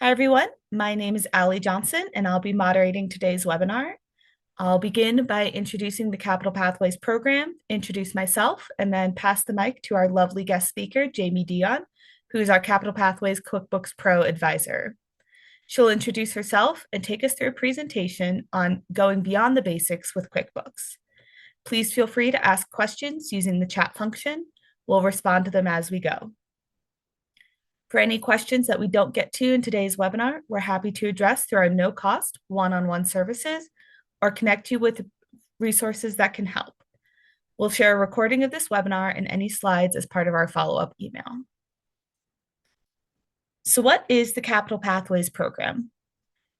Hi, everyone. My name is Allie Johnson, and I'll be moderating today's webinar. I'll begin by introducing the Capital Pathways program, introduce myself, and then pass the mic to our lovely guest speaker, Jamie Dion, who is our Capital Pathways QuickBooks Pro advisor. She'll introduce herself and take us through a presentation on going beyond the basics with QuickBooks. Please feel free to ask questions using the chat function. We'll respond to them as we go. For any questions that we don't get to in today's webinar, we're happy to address through our no-cost one-on-one services or connect you with resources that can help. We'll share a recording of this webinar and any slides as part of our follow-up email. So what is the Capital Pathways program?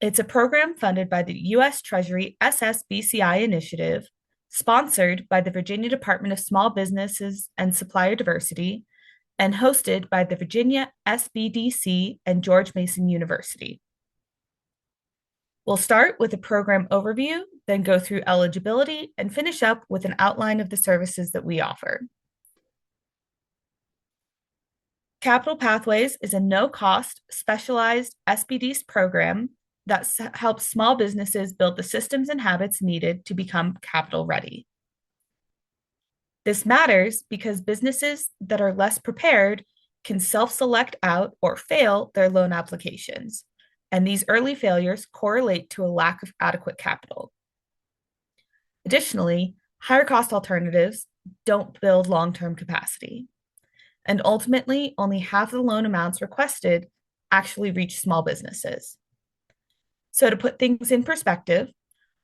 It's a program funded by the U.S. Treasury SSBCI initiative, sponsored by the Virginia Department of Small Businesses and Supplier Diversity, and hosted by the Virginia SBDC and George Mason University. We'll start with a program overview, then go through eligibility, and finish up with an outline of the services that we offer. Capital Pathways is a no-cost, specialized SBDC program that helps small businesses build the systems and habits needed to become capital ready. This matters because businesses that are less prepared can self-select out or fail their loan applications, and these early failures correlate to a lack of adequate capital. Additionally, higher cost alternatives don't build long-term capacity, and ultimately, only half of the loan amounts requested actually reach small businesses. So to put things in perspective,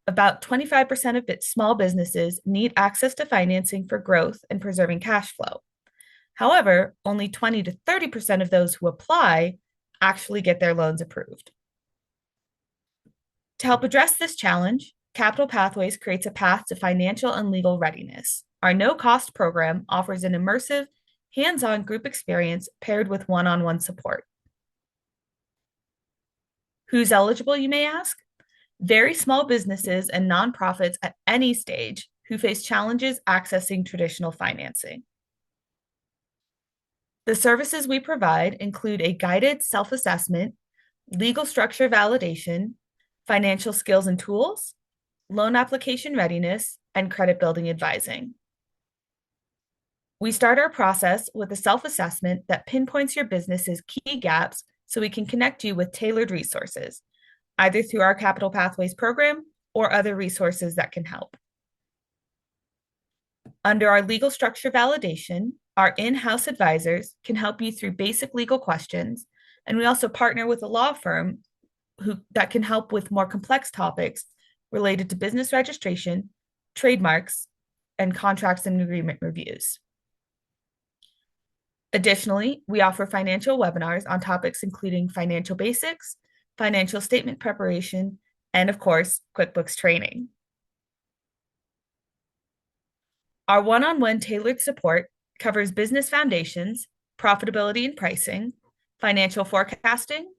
about 25% of small businesses need access to financing for growth and preserving cash flow. However, only 20 to 30% of those who apply actually get their loans approved. To help address this challenge, Capital Pathways creates a path to financial and legal readiness. Our no-cost program offers an immersive, hands-on group experience paired with one-on-one support. Who's eligible, you may ask? Very small businesses and nonprofits at any stage who face challenges accessing traditional financing. The services we provide include a guided self-assessment, legal structure validation, financial skills and tools, loan application readiness, and credit building advising. We start our process with a self-assessment that pinpoints your business's key gaps so we can connect you with tailored resources, either through our Capital Pathways program or other resources that can help. Under our legal structure validation, our in-house advisors can help you through basic legal questions, and we also partner with a law firm that can help with more complex topics related to business registration, trademarks, and contracts and agreement reviews. Additionally, we offer financial webinars on topics including financial basics, financial statement preparation, and of course, QuickBooks training. Our one-on-one tailored support covers business foundations, profitability and pricing, financial forecasting,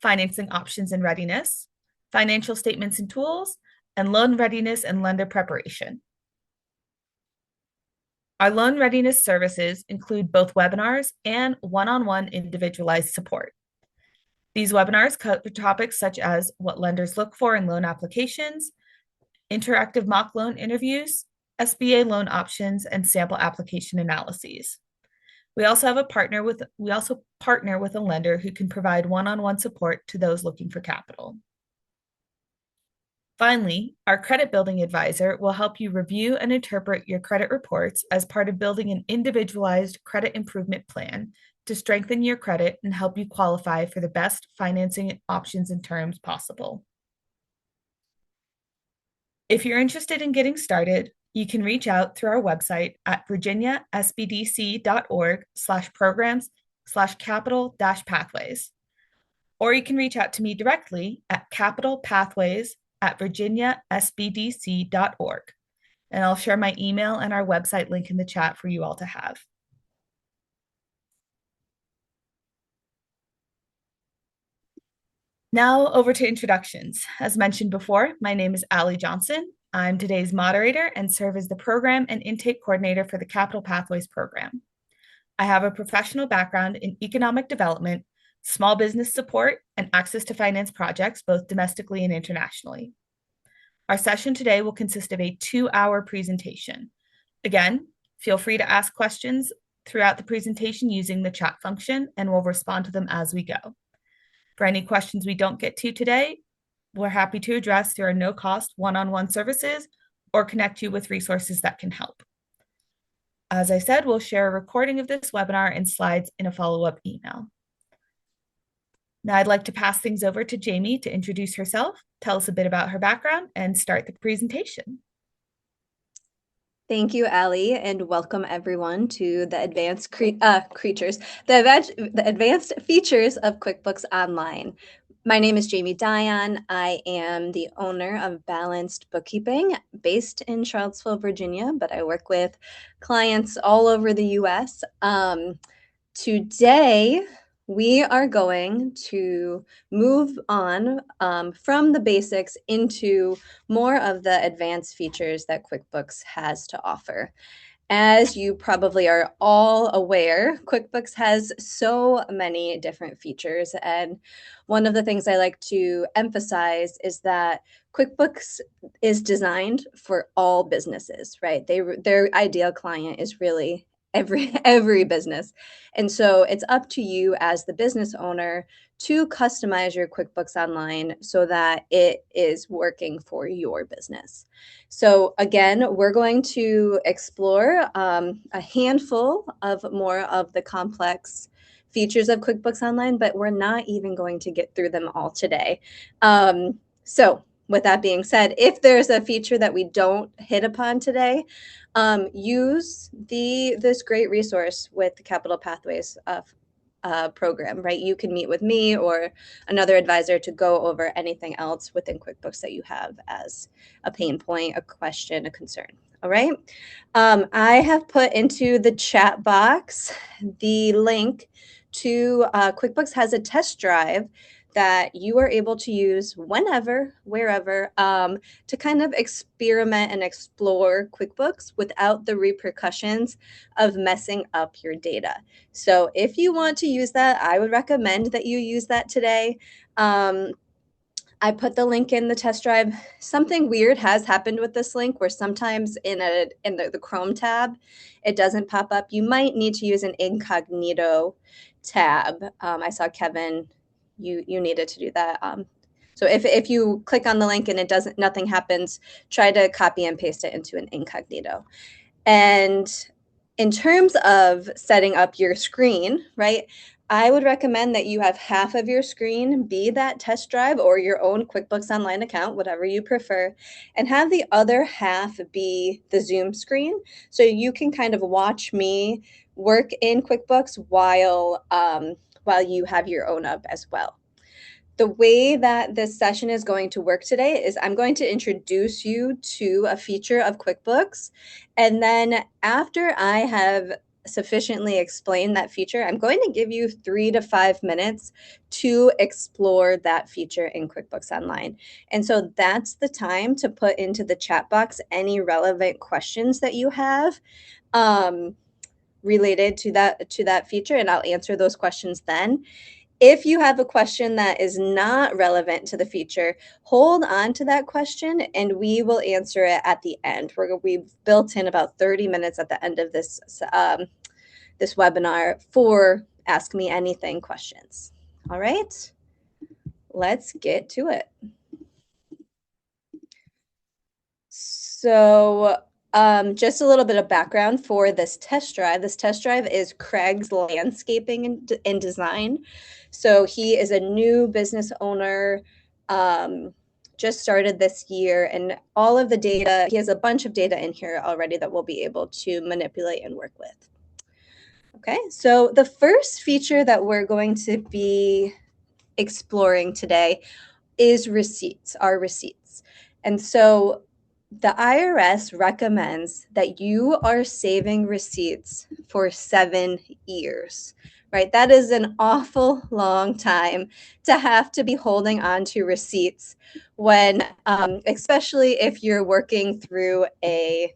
financing options and readiness, financial statements and tools, and loan readiness and lender preparation. Our loan readiness services include both webinars and one-on-one individualized support. These webinars cover topics such as what lenders look for in loan applications, interactive mock loan interviews, SBA loan options, and sample application analyses. We also partner with a lender who can provide one-on-one support to those looking for capital. Finally, our credit building advisor will help you review and interpret your credit reports as part of building an individualized credit improvement plan to strengthen your credit and help you qualify for the best financing options and terms possible. If you're interested in getting started, you can reach out through our website at virginiasbdc.org/programs/capital-pathways. Or you can reach out to me directly at capitalpathways@virginiasbdc.org. And I'll share my email and our website link in the chat for you all to have. Now over to introductions. As mentioned before, my name is Allie Johnson. I'm today's moderator and serve as the program and intake coordinator for the Capital Pathways program. I have a professional background in economic development, small business support, and access to finance projects, both domestically and internationally. Our session today will consist of a 2-hour presentation. Again, feel free to ask questions throughout the presentation using the chat function, and we'll respond to them as we go. For any questions we don't get to today, we're happy to address through our no-cost one-on-one services or connect you with resources that can help. As I said, we'll share a recording of this webinar and slides in a follow-up email. Now I'd like to pass things over to Jamie to introduce herself, tell us a bit about her background, and start the presentation. Thank you, Allie, and welcome everyone to the advanced features of QuickBooks Online. My name is Jamie Dion. I am the owner of Balanced Bookkeeping based in Charlottesville, Virginia, but I work with clients all over the U.S. Today, we are going to move on from the basics into more of the advanced features that QuickBooks has to offer. As you probably are all aware, QuickBooks has so many different features. And one of the things I like to emphasize is that QuickBooks is designed for all businesses, right? Their ideal client is really every business. And so it's up to you as the business owner to customize your QuickBooks Online so that it is working for your business. So again, we're going to explore a handful of more of the complex features of QuickBooks Online, but we're not even going to get through them all today. So with that being said, if there's a feature that we don't hit upon today, use this great resource with the Capital Pathways program, right? You can meet with me or another advisor to go over anything else within QuickBooks that you have as a pain point, a question, a concern. All right. I have put into the chat box the link to QuickBooks has a test drive that you are able to use whenever, wherever, to kind of experiment and explore QuickBooks without the repercussions of messing up your data. So if you want to use that, I would recommend that you use that today. I put the link in the test drive. Something weird has happened with this link where sometimes in the Chrome tab, it doesn't pop up. You might need to use an incognito tab. I saw Kevin, you needed to do that. So if you click on the link and nothing happens, try to copy and paste it into an incognito. And in terms of setting up your screen, right, I would recommend that you have half of your screen be that test drive or your own QuickBooks Online account, whatever you prefer, and have the other half be the Zoom screen. So you can kind of watch me work in QuickBooks while you have your own up as well. The way that this session is going to work today is I'm going to introduce you to a feature of QuickBooks. And then after I have sufficiently explained that feature, I'm going to give you 3 to 5 minutes to explore that feature in QuickBooks Online. And so that's the time to put into the chat box any relevant questions that you have related to that feature, and I'll answer those questions then. If you have a question that is not relevant to the feature, hold on to that question and we will answer it at the end. We've built in about 30 minutes at the end of this webinar for Ask Me Anything questions. All right, let's get to it. So just a little bit of background for this test drive. This test drive is Craig's Landscaping and Design. So he is a new business owner, just started this year, and all of the data, he has a bunch of data in here already that we'll be able to manipulate and work with. Okay, so the first feature that we're going to be exploring today is our receipts. And so the IRS recommends that you are saving receipts for 7 years, right? That is an awful long time to have to be holding on to receipts when, especially if you're working through a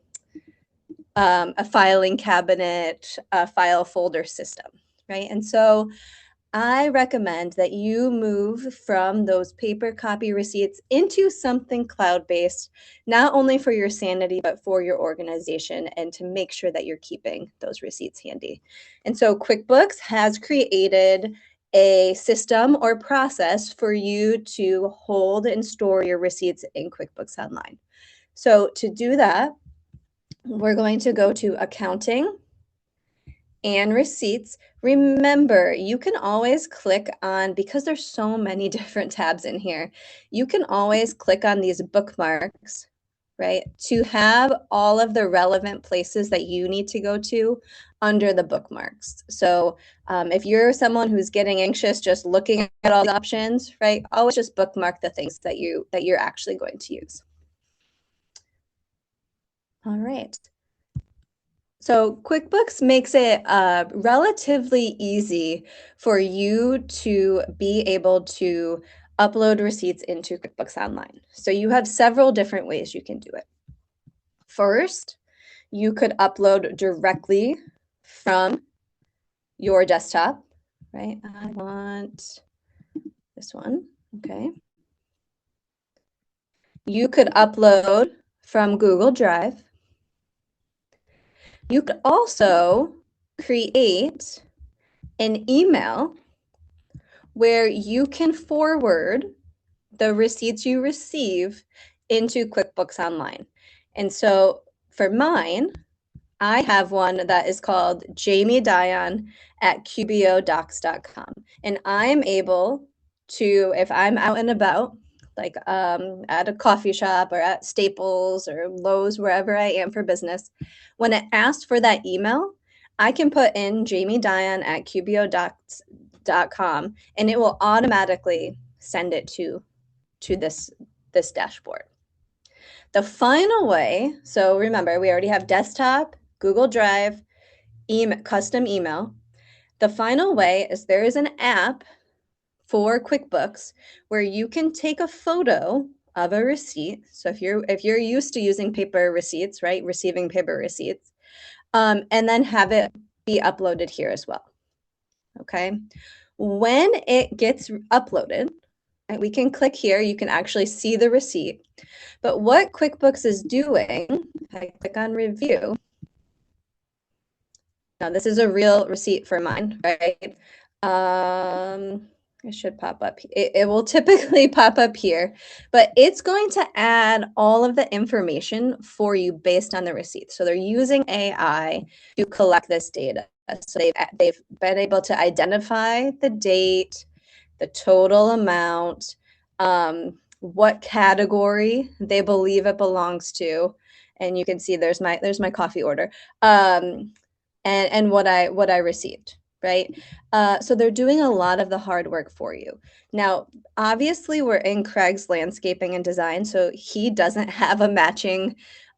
filing cabinet, a file folder system, right? And so I recommend that you move from those paper copy receipts into something cloud-based, not only for your sanity, but for your organization and to make sure that you're keeping those receipts handy. And so QuickBooks has created a system or process for you to hold and store your receipts in QuickBooks Online. So to do that, we're going to go to Accounting and Receipts. Remember, you can always click on, because there's so many different tabs in here, you can always click on these bookmarks, right, to have all of the relevant places that you need to go to under the bookmarks. So if you're someone who's getting anxious just looking at all the options, right, always just bookmark the things that you're actually going to use. All right. So QuickBooks makes it relatively easy for you to be able to upload receipts into QuickBooks Online. So you have several different ways you can do it. First, you could upload directly from your desktop, right? I want this one, okay. You could upload from Google Drive. You could also create an email where you can forward the receipts you receive into QuickBooks Online. And so for mine, I have one that is called jamiedion@qbodocs.com. And I'm able to, if I'm out and about, like at a coffee shop or at Staples or Lowe's, wherever I am for business, when it asks for that email, I can put in jamiedion@qbodocs.com and it will automatically send it to this dashboard. The final way, so remember, we already have desktop, Google Drive, custom email. The final way is there is an app for QuickBooks where you can take a photo of a receipt. So if you're used to using paper receipts, right, receiving paper receipts, and then have it be uploaded here as well. Okay. When it gets uploaded, right, we can click here. You can actually see the receipt. But what QuickBooks is doing, if I click on review, now this is a real receipt for mine, right? It should pop up. It will typically pop up here, but it's going to add all of the information for you based on the receipt. So they're using AI to collect this data. So they've been able to identify the date, the total amount, what category they believe it belongs to, and you can see there's my coffee order, and what I received, right? So they're doing a lot of the hard work for you. Now, obviously, we're in Craig's landscaping and design, so he doesn't have a matching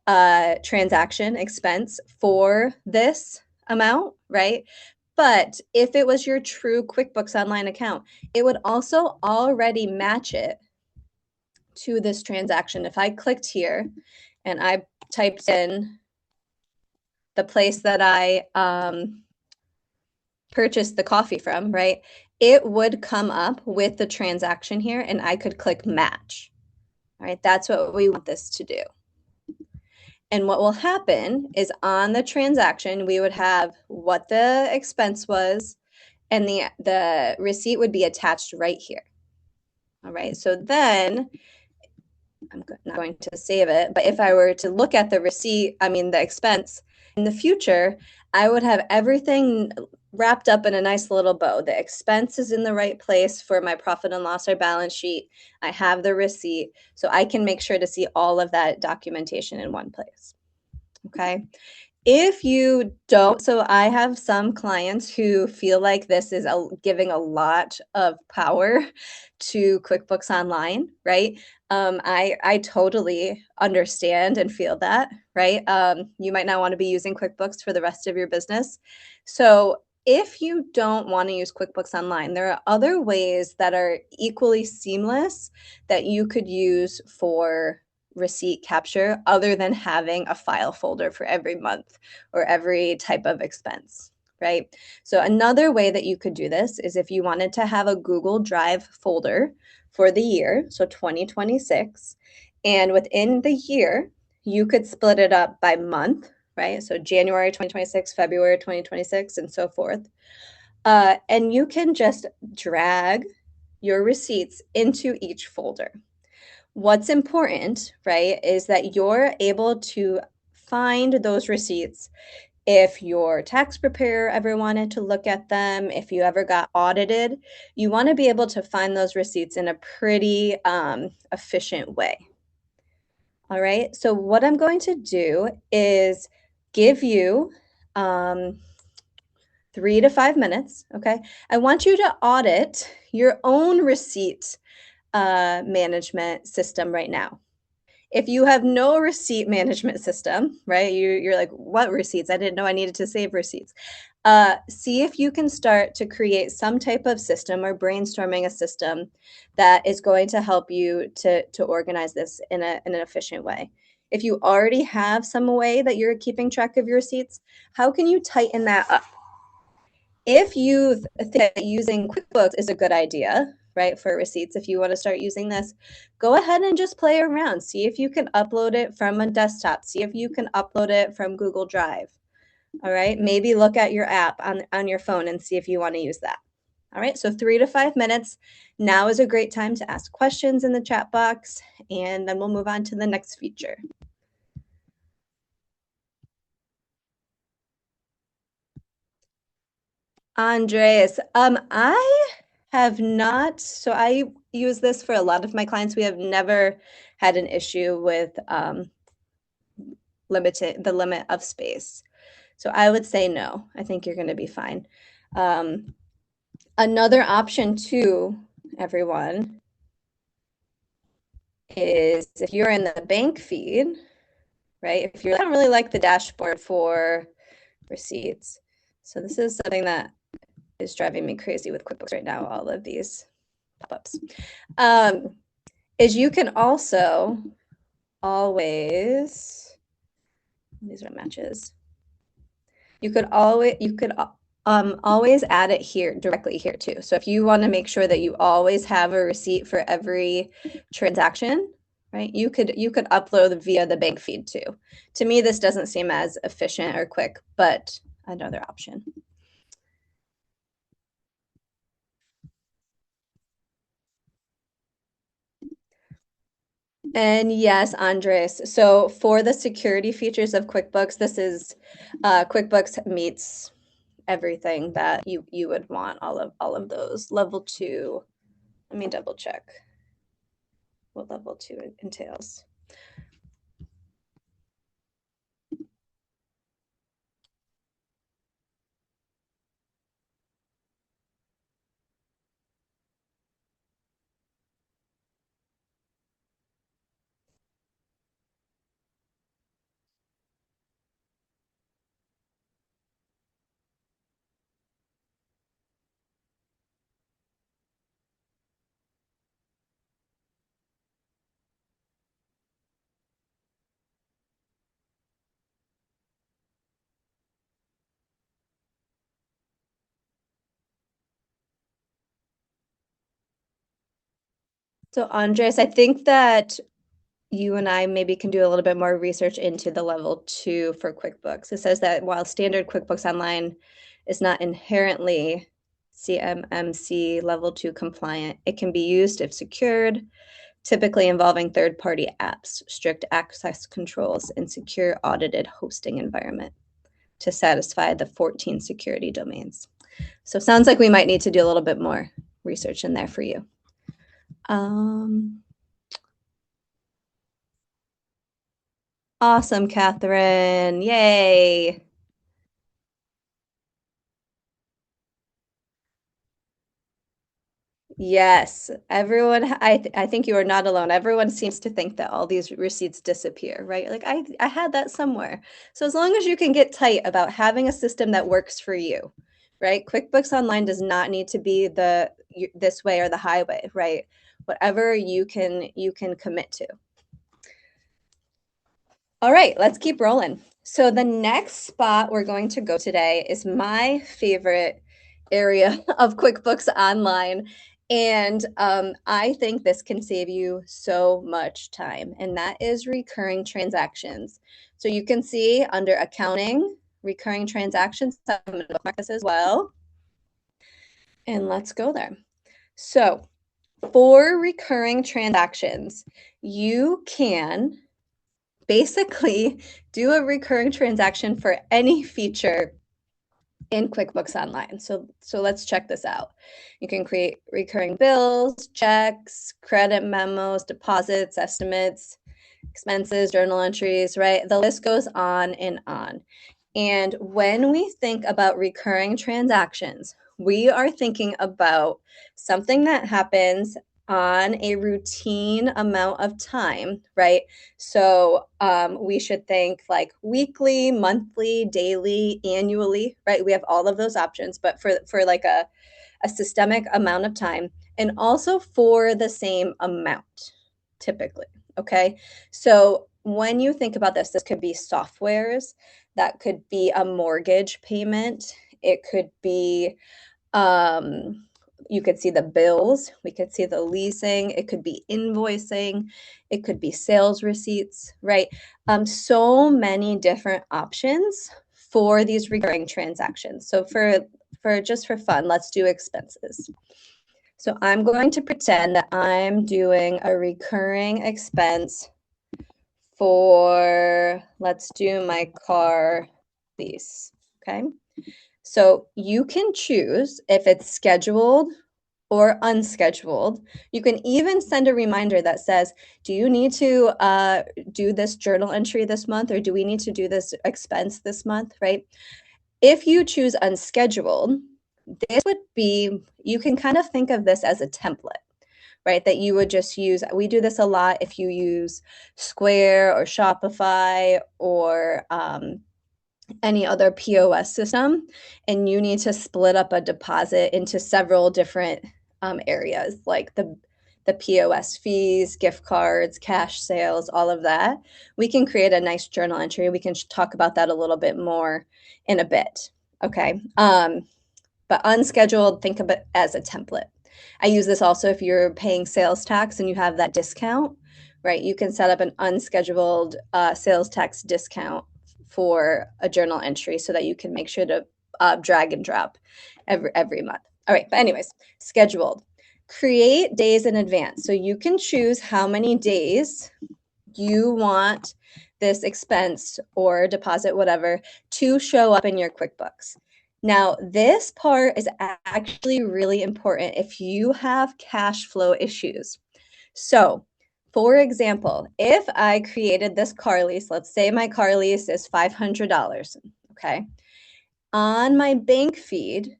transaction expense for this amount, right? But if it was your true QuickBooks Online account, it would also already match it to this transaction. If I clicked here and I typed in the place that I purchased the coffee from, right, it would come up with the transaction here and I could click match. All right, that's what we want this to do. And what will happen is on the transaction, we would have what the expense was and the receipt would be attached right here. All right, so then I'm not going to save it, but if I were to look at the receipt, the expense in the future, I would have everything wrapped up in a nice little bow. The expense is in the right place for my profit and loss or balance sheet. I have the receipt, so I can make sure to see all of that documentation in one place. Okay. If you don't, so I have some clients who feel like this is giving a lot of power to QuickBooks Online, right? I totally understand and feel that, right? You might not want to be using QuickBooks for the rest of your business. So if you don't want to use QuickBooks Online, there are other ways that are equally seamless that you could use for receipt capture other than having a file folder for every month or every type of expense, right? So another way that you could do this is if you wanted to have a Google Drive folder for the year, so 2026, and within the year, you could split it up by month, right? So January 2026, February 2026, and so forth. And you can just drag your receipts into each folder. What's important, right, is that you're able to find those receipts if your tax preparer ever wanted to look at them, if you ever got audited. You want to be able to find those receipts in a pretty efficient way. All right, so what I'm going to do is give you 3 to 5 minutes, okay? I want you to audit your own receipt management system right now. If you have no receipt management system, right? You're like, what receipts? I didn't know I needed to save receipts. See if you can start to create some type of system or brainstorming a system that is going to help you to organize this in an efficient way. If you already have some way that you're keeping track of your receipts, how can you tighten that up? If you think that using QuickBooks is a good idea, right, for receipts, if you want to start using this, go ahead and just play around. See if you can upload it from a desktop. See if you can upload it from Google Drive. All right, maybe look at your app on your phone and see if you want to use that. All right, so 3 to 5 minutes. Now is a great time to ask questions in the chat box, and then we'll move on to the next feature. Andres, I have not, so I use this for a lot of my clients. We have never had an issue with the limit of space. So I would say no. I think you're going to be fine. Another option too, everyone, is if you're in the bank feed, right? If you're, I don't really like the dashboard for receipts. So this is something that is driving me crazy with QuickBooks right now, all of these pop-ups, is you can also always, these are matches. You could always add it here, directly here too. So if you want to make sure that you always have a receipt for every transaction, right? You could upload via the bank feed too. To me, this doesn't seem as efficient or quick, but another option. And yes, Andres. So for the security features of QuickBooks, this is QuickBooks meets everything that you would want, all of those. Level 2. Let me double check what level 2 entails. So Andres, I think that you and I maybe can do a little bit more research into the level 2 for QuickBooks. It says that while standard QuickBooks Online is not inherently CMMC level 2 compliant, it can be used if secured, typically involving third-party apps, strict access controls, and secure audited hosting environment to satisfy the 14 security domains. So it sounds like we might need to do a little bit more research in there for you. Awesome, Catherine. Yay. Yes, everyone, I think you are not alone. Everyone seems to think that all these receipts disappear, right? Like I had that somewhere. So as long as you can get tight about having a system that works for you, right? QuickBooks Online does not need to be this way or the highway, right? Whatever you can commit to. All right, let's keep rolling. So the next spot we're going to go today is my favorite area of QuickBooks Online. And I think this can save you so much time, and that is recurring transactions. So you can see under accounting, recurring transactions, I'm going to bookmark this as well. And let's go there. So for recurring transactions, you can basically do a recurring transaction for any feature in QuickBooks Online. So let's check this out. You can create recurring bills, checks, credit memos, deposits, estimates, expenses, journal entries, right? The list goes on and on. And when we think about recurring transactions, we are thinking about something that happens on a routine amount of time, right? So we should think like weekly, monthly, daily, annually, right? We have all of those options, but for like a systemic amount of time, and also for the same amount, typically. Okay. So when you think about this could be softwares, that could be a mortgage payment, it could be you could see the bills, we could see the leasing, it could be invoicing, it could be sales receipts, right? So many different options for these recurring transactions. So for just for fun, let's do expenses. So I'm going to pretend that I'm doing a recurring expense for, let's do my car lease, okay? So you can choose if it's scheduled or unscheduled. You can even send a reminder that says, do you need to do this journal entry this month, or do we need to do this expense this month, right? If you choose unscheduled, this would be, you can kind of think of this as a template, right? That you would just use. We do this a lot if you use Square or Shopify or any other POS system, and you need to split up a deposit into several different areas, like the POS fees, gift cards, cash sales, all of that. We can create a nice journal entry. We can talk about that a little bit more in a bit. Okay. But unscheduled, think of it as a template. I use this also if you're paying sales tax and you have that discount, right? You can set up an unscheduled sales tax discount for a journal entry so that you can make sure to drag and drop every month. All right, but anyways, scheduled. Create days in advance. So you can choose how many days you want this expense or deposit, whatever, to show up in your QuickBooks. Now, this part is actually really important if you have cash flow issues. So, for example, if I created this car lease, let's say my car lease is $500, okay? On my bank feed,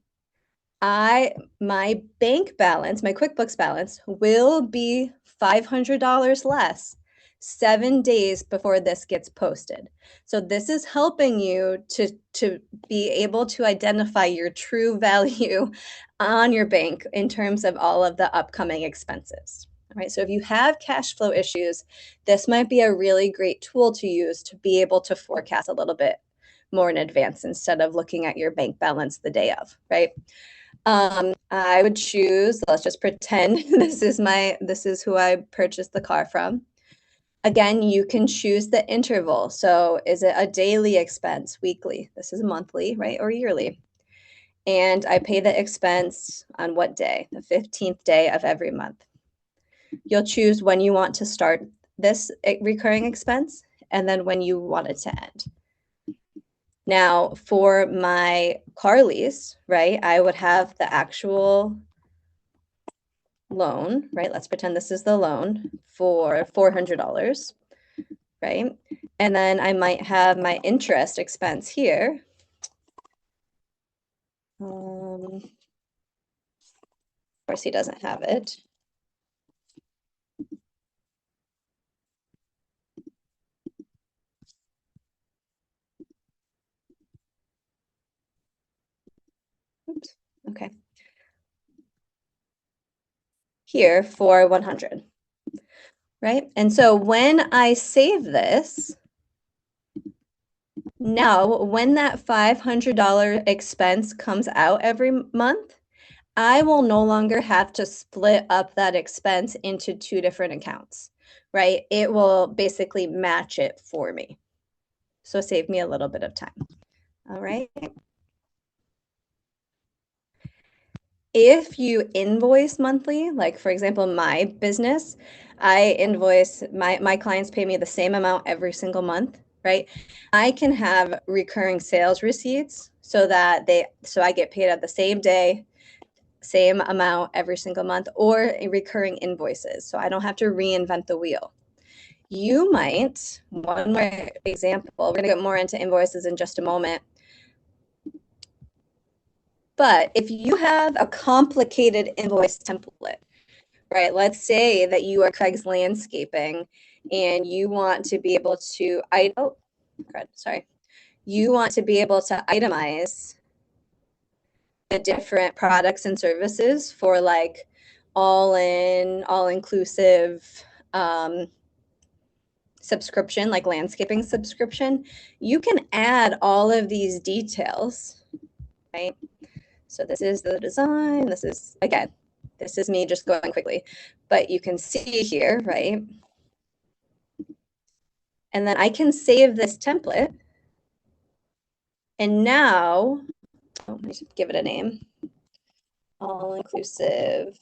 my bank balance, my QuickBooks balance will be $500 less 7 days before this gets posted. So this is helping you to be able to identify your true value on your bank in terms of all of the upcoming expenses. All right, so if you have cash flow issues, this might be a really great tool to use to be able to forecast a little bit more in advance instead of looking at your bank balance the day of, right? I would choose, let's just pretend this is who I purchased the car from. Again, you can choose the interval. So is it a daily expense, weekly? This is monthly, right? Or yearly. And I pay the expense on what day? The 15th day of every month. You'll choose when you want to start this recurring expense and then when you want it to end. Now, for my car lease, right, I would have the actual loan, right? Let's pretend this is the loan for $400, right? And then I might have my interest expense here. Of course, he doesn't have it. Oops, okay. Here for 100, right? And so when I save this, Now, when that $500 expense comes out every month, I will no longer have to split up that expense into two different accounts, right? It will basically match it for me. So save me a little bit of time. All right. If you invoice monthly, like for example, my business, I invoice my clients pay me the same amount every single month, right? I can have recurring sales receipts so that I get paid at the same day, same amount every single month, or recurring invoices. So I don't have to reinvent the wheel. You might, one more example, we're going to get more into invoices in just a moment. But if you have a complicated invoice template, right? Let's say that you are Craig's Landscaping and you want to be able to, you want to be able to itemize the different products and services for like all inclusive subscription, like landscaping subscription. You can add all of these details, right? So this is the design. This is, again, this is me just going quickly, but you can see here, right? And then I can save this template. And now, let me give it a name. All-inclusive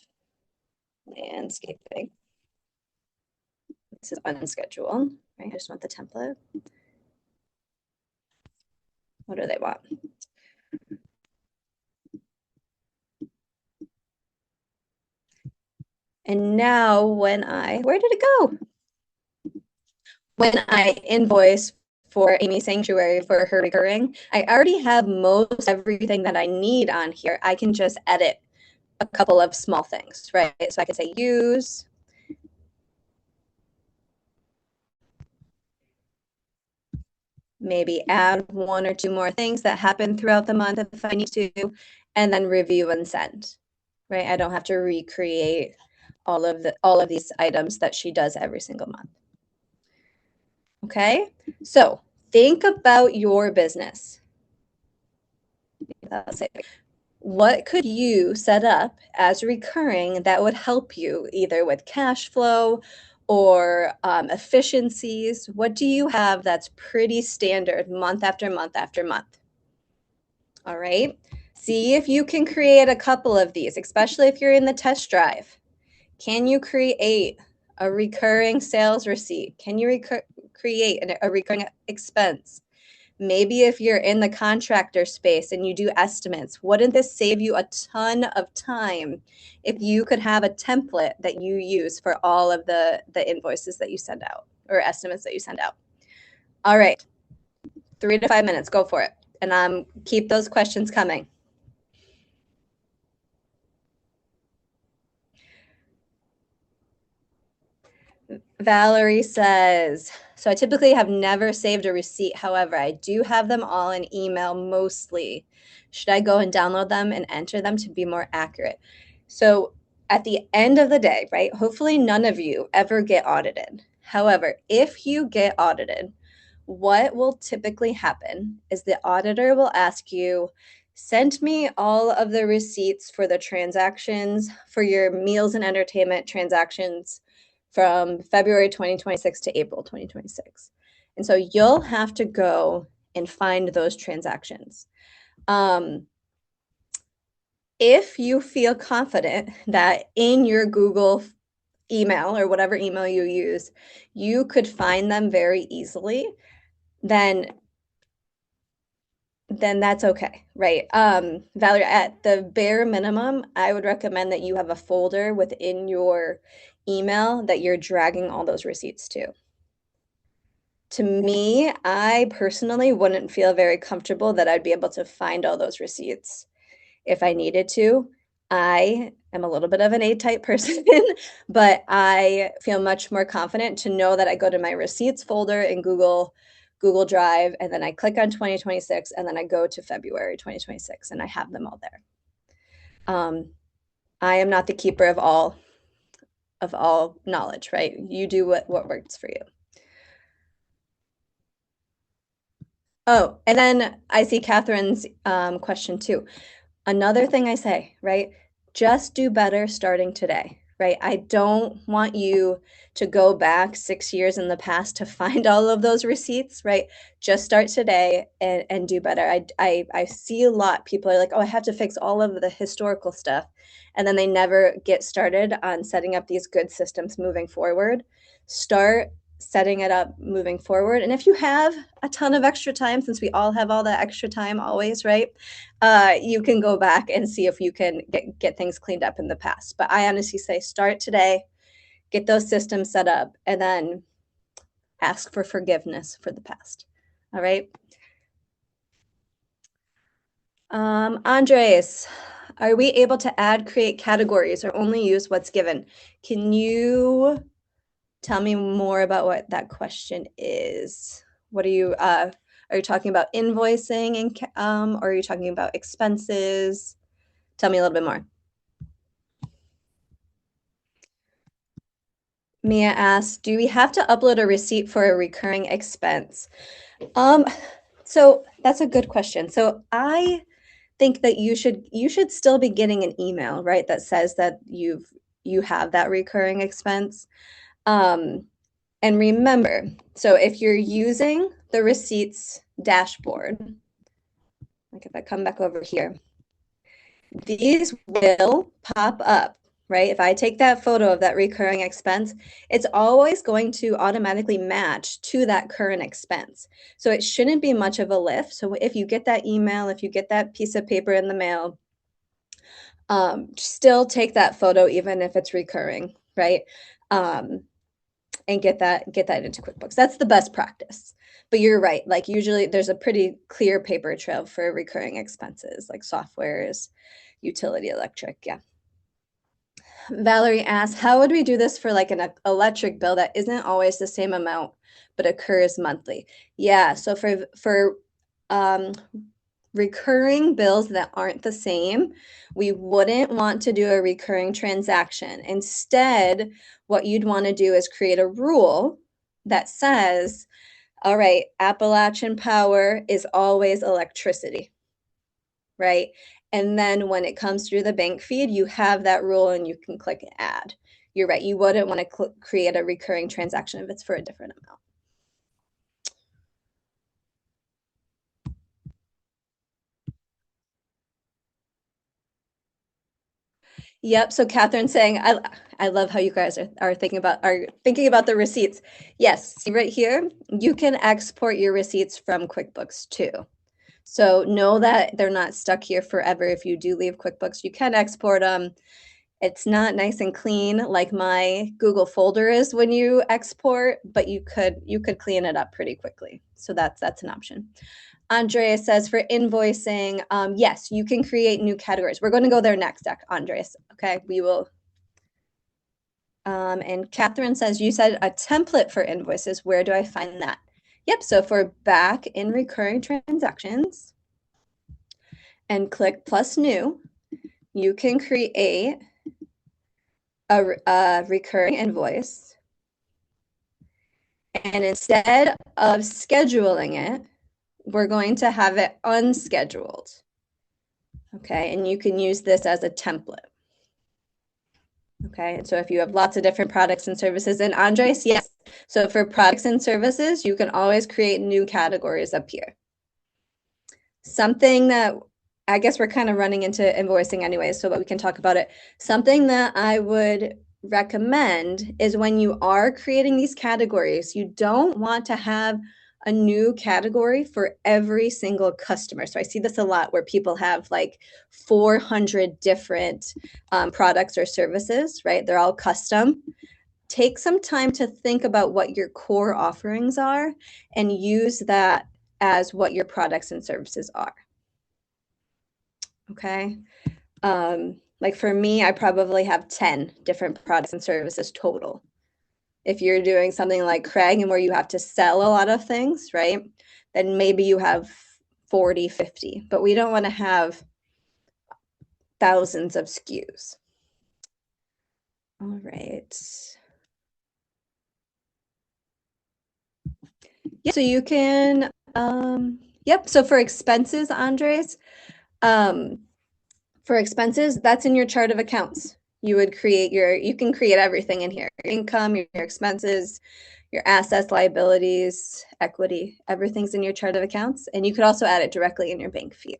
landscaping. This is unscheduled, right? I just want the template. What do they want? And now when where did it go? When I invoice for Amy Sanctuary for her recurring, I already have most everything that I need on here. I can just edit a couple of small things, right? So I can say use, maybe add one or two more things that happen throughout the month if I need to, and then review and send, right? I don't have to recreate all of these items that she does every single month. Okay, so think about your business. What could you set up as recurring that would help you either with cash flow or efficiencies? What do you have that's pretty standard month after month after month? All right. See if you can create a couple of these, especially if you're in the test drive. Can you create a recurring sales receipt? Can you create a recurring expense? Maybe if you're in the contractor space and you do estimates, wouldn't this save you a ton of time if you could have a template that you use for all of the invoices that you send out or estimates that you send out? All right, 3 to 5 minutes, go for it. And keep those questions coming. Valerie says, so I typically have never saved a receipt. However, I do have them all in email mostly. Should I go and download them and enter them to be more accurate? So at the end of the day, right, hopefully none of you ever get audited. However, if you get audited, what will typically happen is the auditor will ask you, send me all of the receipts for the transactions for your meals and entertainment transactions from February 2026 to April 2026. And so you'll have to go and find those transactions. If you feel confident that in your Google email or whatever email you use, you could find them very easily, then that's okay, right? Valerie, at the bare minimum, I would recommend that you have a folder within your email that you're dragging all those receipts to. To me, I personally wouldn't feel very comfortable that I'd be able to find all those receipts if I needed to. I am a little bit of an A-type person, but I feel much more confident to know that I go to my receipts folder in Google Drive, and then I click on 2026, and then I go to February 2026, and I have them all there. I am not the keeper of all knowledge, right? You do what works for you. Oh, and then I see Catherine's question too. Another thing I say, right? Just do better starting today, right? I don't want you to go back 6 years in the past to find all of those receipts, right? Just start today and do better. I see a lot. People are like, oh, I have to fix all of the historical stuff. And then they never get started on setting up these good systems moving forward. Start setting it up moving forward. And if you have a ton of extra time, since we all have all that extra time always, right? You can go back and see if you can get things cleaned up in the past. But I honestly say start today, get those systems set up, and then ask for forgiveness for the past. All right. Andres, are we able to add, create categories, or only use what's given? Can you tell me more about what that question is? What are you talking about invoicing and or are you talking about expenses? Tell me a little bit more. Mia asks, do we have to upload a receipt for a recurring expense? Um, so that's a good question. So I think that you should still be getting an email, right, that says that you have that recurring expense. Um, and remember, so if you're using the receipts dashboard, like if I come back over here, these will pop up, right? If I take that photo of that recurring expense, it's always going to automatically match to that current expense. So it shouldn't be much of a lift. So if you get that email, if you get that piece of paper in the mail, still take that photo even if it's recurring, right? And get that into QuickBooks. That's the best practice. But you're right. Like usually there's a pretty clear paper trail for recurring expenses like softwares, utility, electric. Yeah. Valerie asks, how would we do this for like an electric bill that isn't always the same amount but occurs monthly? Yeah, so for um, recurring bills that aren't the same, we wouldn't want to do a recurring transaction. Instead, what you'd want to do is create a rule that says, all right, Appalachian Power is always electricity, right? And then when it comes through the bank feed, you have that rule and you can click add. You're right. You wouldn't want to create a recurring transaction if it's for a different amount. Yep. So Catherine's saying, I love how you guys are thinking about the receipts. Yes. See right here, you can export your receipts from QuickBooks too. So know that they're not stuck here forever. If you do leave QuickBooks, you can export them. It's not nice and clean like my Google folder is when you export, but you could clean it up pretty quickly. So that's an option. Andreas says for invoicing, yes, you can create new categories. We're going to go there next, Andreas. Okay, we will. And Catherine says, you said a template for invoices. Where do I find that? Yep, so for back in recurring transactions and click plus new, you can create a recurring invoice. And instead of scheduling it, we're going to have it unscheduled. Okay, and you can use this as a template. Okay, and so if you have lots of different products and services, and Andres, yes. So for products and services, you can always create new categories up here. Something that I guess we're kind of running into invoicing anyway, so but we can talk about it. Something that I would recommend is when you are creating these categories, you don't want to have a new category for every single customer. So I see this a lot where people have like 400 different products or services, right? They're all custom. Take some time to think about what your core offerings are and use that as what your products and services are. Okay. Like for me, I probably have 10 different products and services total. If you're doing something like Craig and where you have to sell a lot of things, right? Then maybe you have 40, 50, but we don't want to have thousands of SKUs. All right. Yeah, so you can Yep. So for expenses, Andres, um, for expenses, that's in your chart of accounts. You can create everything in here. Your income, your expenses, your assets, liabilities, equity, everything's in your chart of accounts. And you could also add it directly in your bank feed.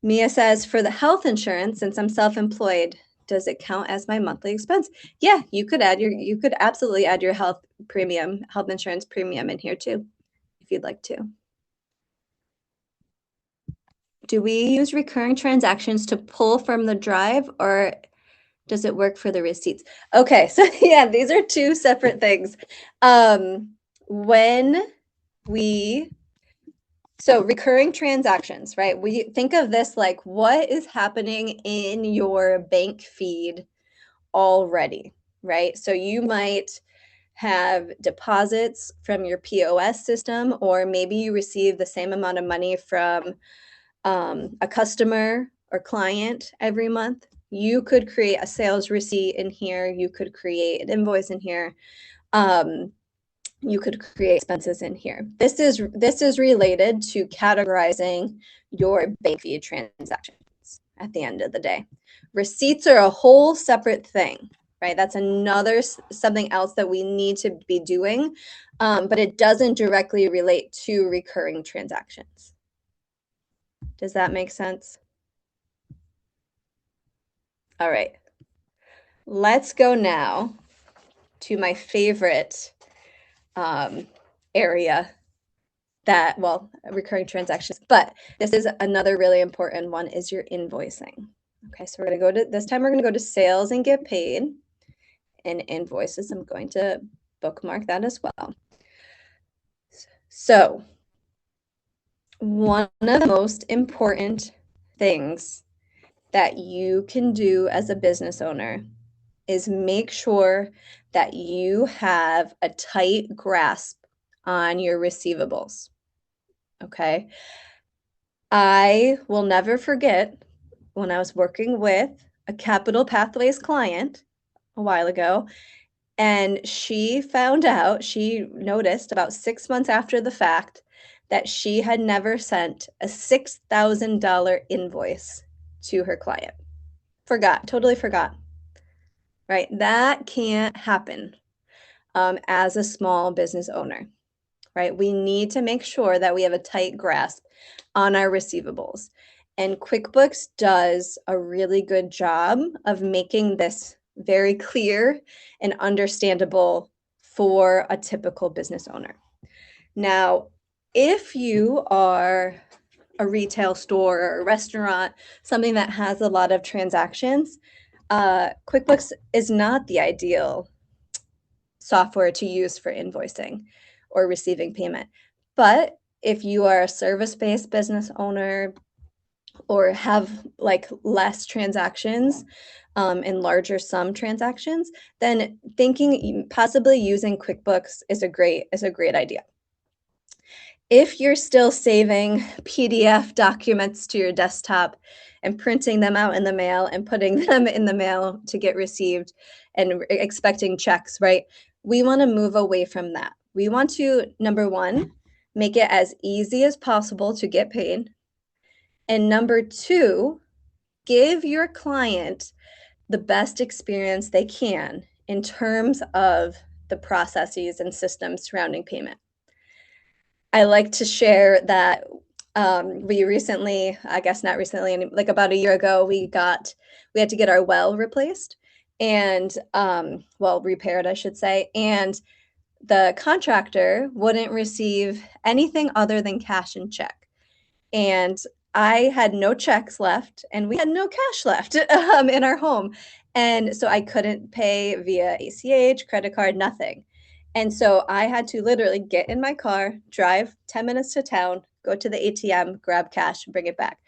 Mia says, for the health insurance, since I'm self-employed, does it count as my monthly expense? Yeah, you could absolutely add your health insurance premium in here too, if you'd like to. Do we use recurring transactions to pull from the drive, or does it work for the receipts? Okay, so yeah, these are two separate things. When we So recurring transactions, right? We think of this like what is happening in your bank feed already, right? So you might have deposits from your POS system, or maybe you receive the same amount of money from a customer or client every month. You could create a sales receipt in here. You could create an invoice in here. You could create expenses in here. This is related to categorizing your bank feed transactions at the end of the day. Receipts are a whole separate thing, right? That's another something else that we need to be doing, but it doesn't directly relate to recurring transactions. Does that make sense? All right. Let's go now to my favorite area recurring transactions, but this is another really important one, is your invoicing. Okay, so this time we're going to go to sales and get paid, and invoices. I'm going to bookmark that as well. So one of the most important things that you can do as a business owner is make sure that you have a tight grasp on your receivables. Okay. I will never forget when I was working with a Capital Pathways client a while ago, and she noticed about 6 months after the fact that she had never sent a $6,000 invoice to her client. Totally forgot, right? That can't happen as a small business owner, right? We need to make sure that we have a tight grasp on our receivables. And QuickBooks does a really good job of making this very clear and understandable for a typical business owner. Now, if you are a retail store or a restaurant, something that has a lot of transactions, QuickBooks is not the ideal software to use for invoicing or receiving payment. But if you are a service-based business owner or have like less transactions and larger sum transactions, then thinking possibly using QuickBooks is a great idea. If you're still saving PDF documents to your desktop and printing them out in the mail and putting them in the mail to get received and expecting checks, right? We want to move away from that. We want to, number one, make it as easy as possible to get paid. And number two, give your client the best experience they can in terms of the processes and systems surrounding payment. I like to share that we recently, I guess not recently, like about a year ago, we had to get our well replaced and repaired, I should say. And the contractor wouldn't receive anything other than cash and check. And I had no checks left and we had no cash left in our home. And so I couldn't pay via ACH, credit card, nothing. And so I had to literally get in my car, drive 10 minutes to town, go to the ATM, grab cash, and bring it back.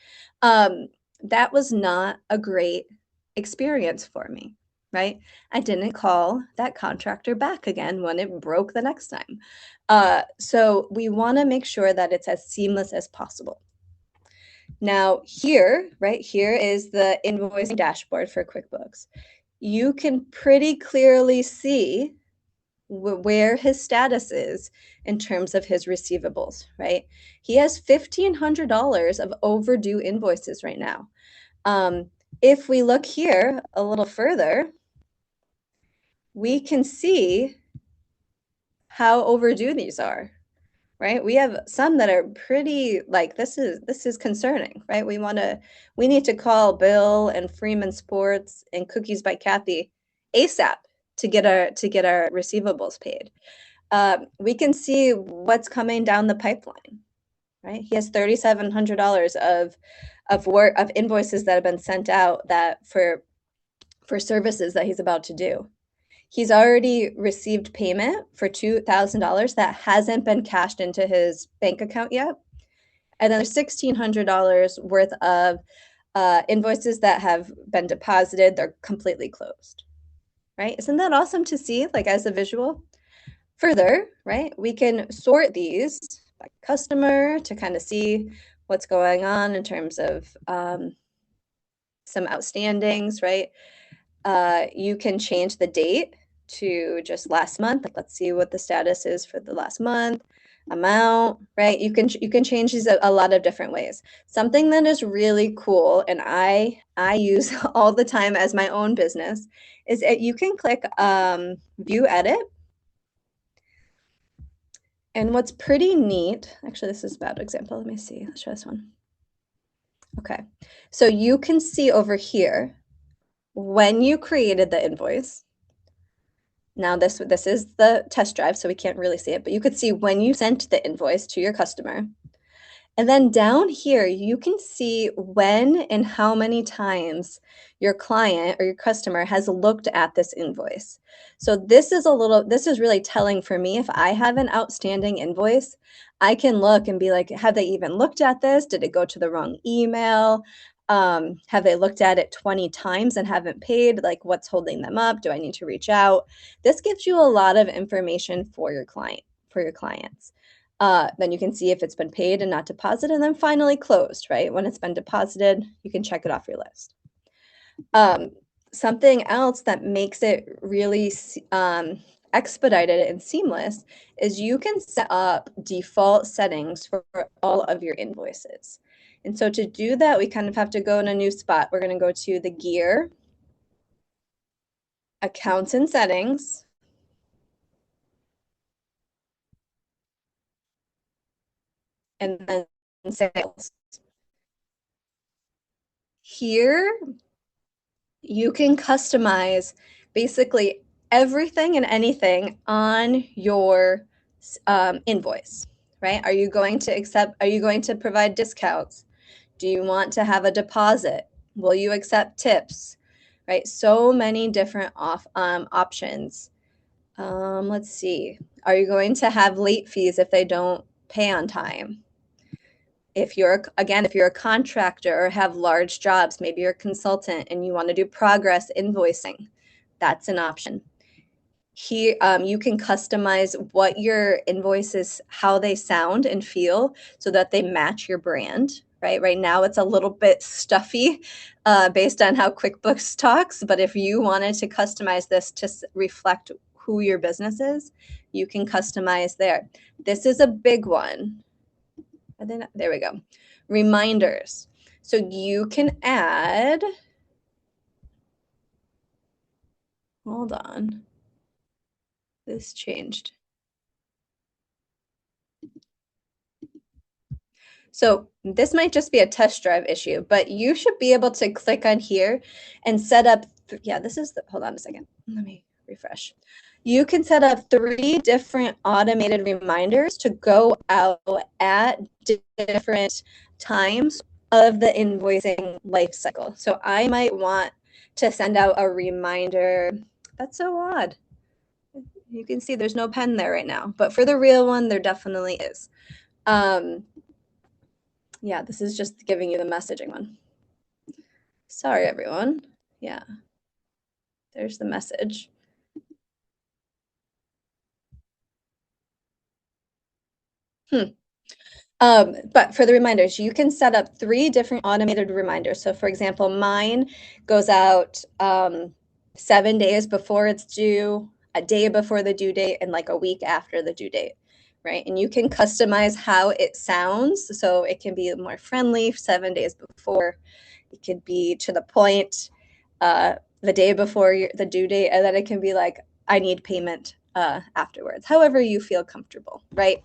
That was not a great experience for me, right? I didn't call that contractor back again when it broke the next time. So we want to make sure that it's as seamless as possible. Now right here is the invoicing dashboard for QuickBooks. You can pretty clearly see where his status is in terms of his receivables, right? He has $1,500 of overdue invoices right now. If we look here a little further, we can see how overdue these are, right? We have some that are pretty, like, this is concerning, right? We need to call Bill and Freeman Sports and Cookies by Kathy ASAP to get our receivables paid. We can see what's coming down the pipeline, right? He has $3,700 of invoices that have been sent out that for services that he's about to do. He's already received payment for $2,000 that hasn't been cashed into his bank account yet. And then there's $1,600 worth of invoices that have been deposited. They're completely closed, right? Isn't that awesome to see, like, as a visual? Further, right, we can sort these by customer to kind of see what's going on in terms of some outstandings, right? You can change the date to just last month. Like, let's see what the status is for the last month, amount, right? You can change these a lot of different ways. Something that is really cool, and I use all the time as my own business, is that you can click view edit. And what's pretty neat, actually, this is a bad example. Let me see. Let's try this one. Okay. So you can see over here when you created the invoice. Now this is the test drive, so we can't really see it, but you could see when you sent the invoice to your customer. And then down here, you can see when and how many times your client or your customer has looked at this invoice. So this is really telling for me. If I have an outstanding invoice, I can look and be like, have they even looked at this? Did it go to the wrong email? Have they looked at it 20 times and haven't paid? Like, what's holding them up? Do I need to reach out? This gives you a lot of information for your clients. Then you can see if it's been paid and not deposited, and then finally closed, right? When it's been deposited, you can check it off your list. Something else that makes it really expedited and seamless is you can set up default settings for all of your invoices. And so to do that, we kind of have to go in a new spot. We're going to go to the gear, accounts and settings, and then sales. Here, you can customize basically everything and anything on your invoice, right? Are you going to provide discounts? Do you want to have a deposit? Will you accept tips? Right? So many different options. Let's see. Are you going to have late fees if they don't pay on time? If you're a contractor or have large jobs, maybe you're a consultant and you want to do progress invoicing, that's an option. Here, you can customize what your invoices, how they sound and feel so that they match your brand, right? Right now, it's a little bit stuffy based on how QuickBooks talks, but if you wanted to customize this to reflect who your business is, you can customize there. This is a big one. And then, there we go. Reminders. So you can add, hold on. This changed. So this might just be a test drive issue, but you should be able to click on here and set up, hold on a second. Let me refresh. You can set up 3 different automated reminders to go out at different times of the invoicing life cycle. So I might want to send out a reminder. That's so odd. You can see there's no pen there right now, but for the real one, there definitely is. Yeah, this is just giving you the messaging one. Sorry, everyone. Yeah, there's the message. But for the reminders, you can set up 3 different automated reminders. So for example, mine goes out 7 days before it's due. a day before the due date and like a week after the due date, right? And you can customize how it sounds. So it can be more friendly 7 days before. It could be to the point the day before the due date, and then it can be like, I need payment afterwards, however you feel comfortable, right?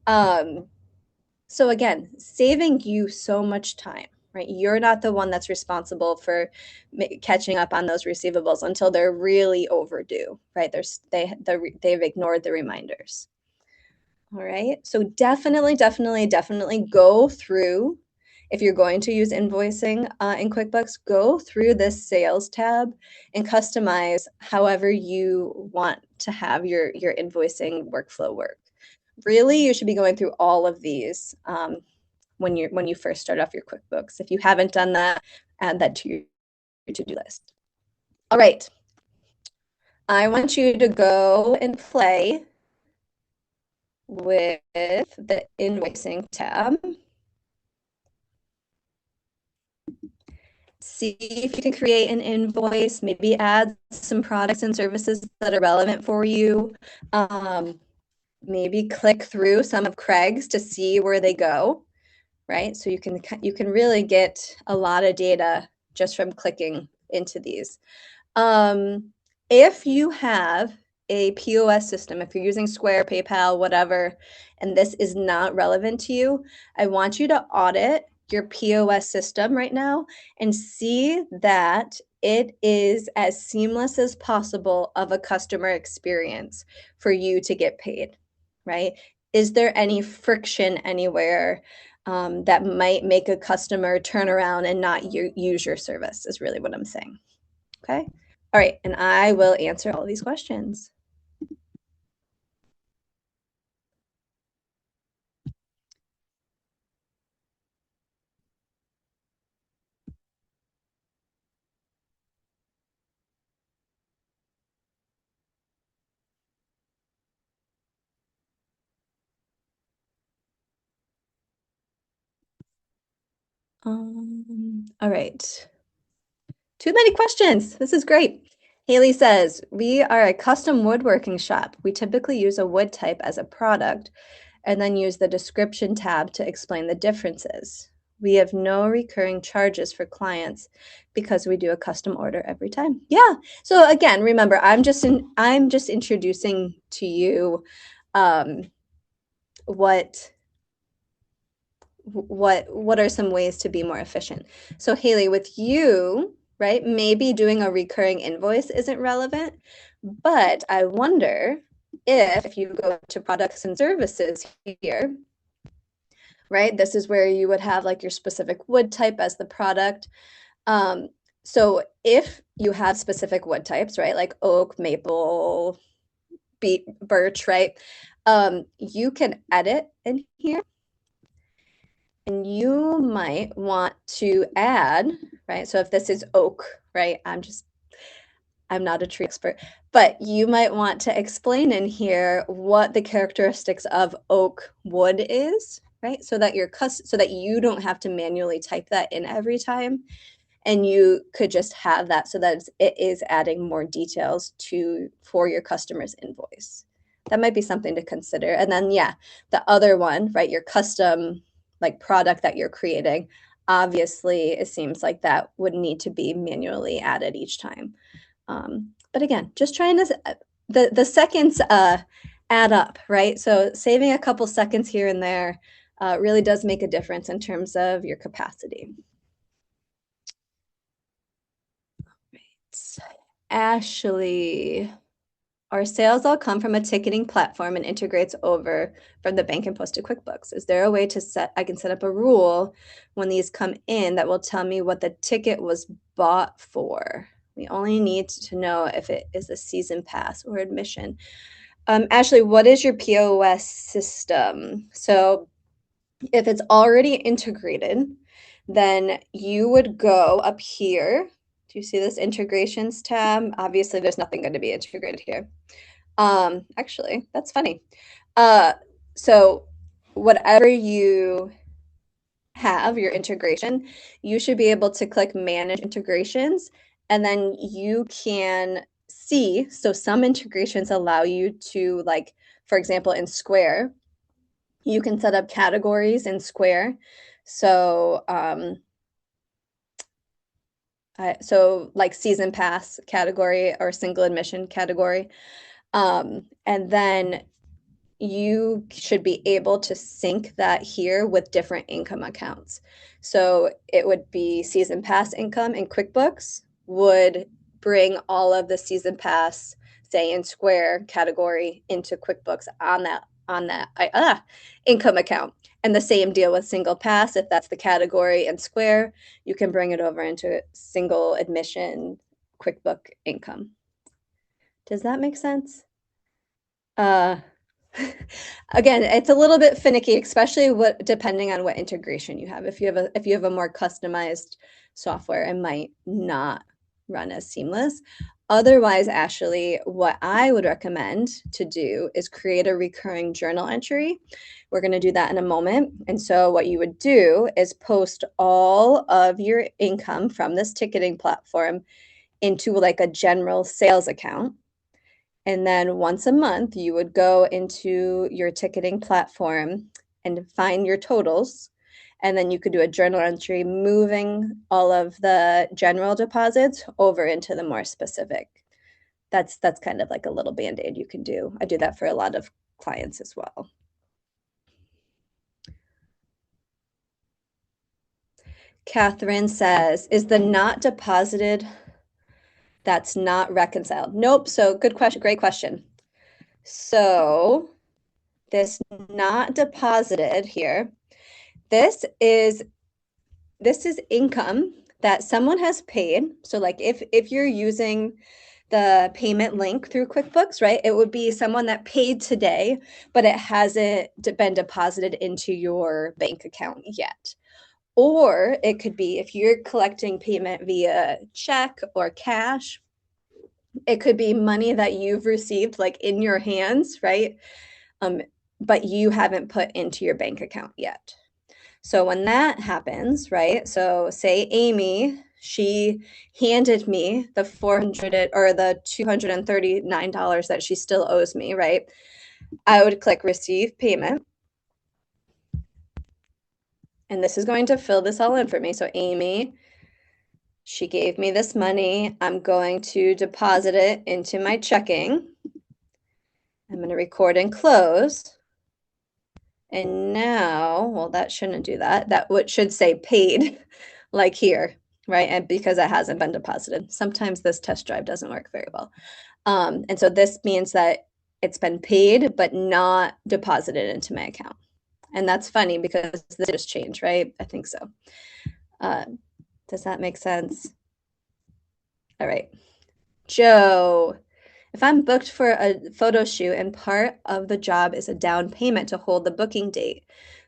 So again, saving you so much time, right? You're not the one that's responsible for catching up on those receivables until they're really overdue, right? They've ignored the reminders. All right. So definitely go through, if you're going to use invoicing in QuickBooks, go through this sales tab and customize however you want to have your invoicing workflow work. Really, you should be going through all of these when you first start off your QuickBooks. If you haven't done that, add that to your to-do list. All right. I want you to go and play with the invoicing tab. See if you can create an invoice, maybe add some products and services that are relevant for you. Maybe click through some of Craig's to see where they go, right? So you can really get a lot of data just from clicking into these. If you have a POS system, if you're using Square, PayPal, whatever, and this is not relevant to you, I want you to audit your POS system right now and see that it is as seamless as possible of a customer experience for you to get paid, right? Is there any friction anywhere that might make a customer turn around and not use your service is really what I'm saying, okay? All right, and I will answer all these questions. All right. Too many questions. This is great. Haley says, we are a custom woodworking shop. We typically use a wood type as a product and then use the description tab to explain the differences. We have no recurring charges for clients because we do a custom order every time. Yeah. So again, remember, I'm just introducing to you what are some ways to be more efficient. So Haley, with you, right, maybe doing a recurring invoice isn't relevant, but I wonder if you go to products and services here, right, this is where you would have like your specific wood type as the product. So if you have specific wood types, right, like oak, maple, birch, right, you can edit in here. And you might want to add, right? So if this is oak, right? I'm not a tree expert, but you might want to explain in here what the characteristics of oak wood is, right? So that you don't have to manually type that in every time. And you could just have that so that it is adding more details for your customer's invoice. That might be something to consider. And then, yeah, the other one, right? Your custom like product that you're creating, obviously it seems like that would need to be manually added each time. But again, just trying to, the seconds add up, right? So saving a couple seconds here and there really does make a difference in terms of your capacity. Right. Ashley, our sales all come from a ticketing platform and integrates over from the bank and post to QuickBooks. Is there a way I can set up a rule when these come in that will tell me what the ticket was bought for? We only need to know if it is a season pass or admission. Ashley, what is your POS system? So if it's already integrated, then you would go up here. Do you see this integrations tab? Obviously, there's nothing going to be integrated here. Actually, that's funny. So whatever you have, your integration, you should be able to click Manage Integrations, and then you can see, so some integrations allow you to, like, for example, in Square, you can set up categories in Square. So, like season pass category or single admission category. And then you should be able to sync that here with different income accounts. So it would be season pass income in QuickBooks would bring all of the season pass, say in Square category, into QuickBooks on that income account. And the same deal with single pass. If that's the category in Square, you can bring it over into single admission QuickBook income. Does that make sense? Uh, Again, it's a little bit finicky, especially depending on what integration you have. If you have a more customized software, it might not run as seamless. Otherwise, Ashley, what I would recommend to do is create a recurring journal entry. We're going to do that in a moment. And so what you would do is post all of your income from this ticketing platform into like a general sales account. And then once a month, you would go into your ticketing platform and find your totals. And then you could do a journal entry moving all of the general deposits over into the more specific. That's kind of like a little band-aid you can do. I do that for a lot of clients as well. Catherine says, is the not deposited that's not reconciled? Nope. So good question. Great question. So this not deposited here, this is income that someone has paid. So like if you're using the payment link through QuickBooks, right, it would be someone that paid today, but it hasn't been deposited into your bank account yet. Or it could be if you're collecting payment via check or cash, it could be money that you've received like in your hands, right? But you haven't put into your bank account yet. So when that happens, right? So say Amy, she handed me the 400 or the $239 that she still owes me, right? I would click receive payment. And this is going to fill this all in for me. So Amy, she gave me this money. I'm going to deposit it into my checking. I'm going to record and close. And now, well, that shouldn't do that. That should say paid, like here, right? And because it hasn't been deposited. Sometimes this test drive doesn't work very well. And so this means that it's been paid, but not deposited into my account. And that's funny because this just changed, right? I think so. Does that make sense? All right. Joe, if I'm booked for a photo shoot and part of the job is a down payment to hold the booking date,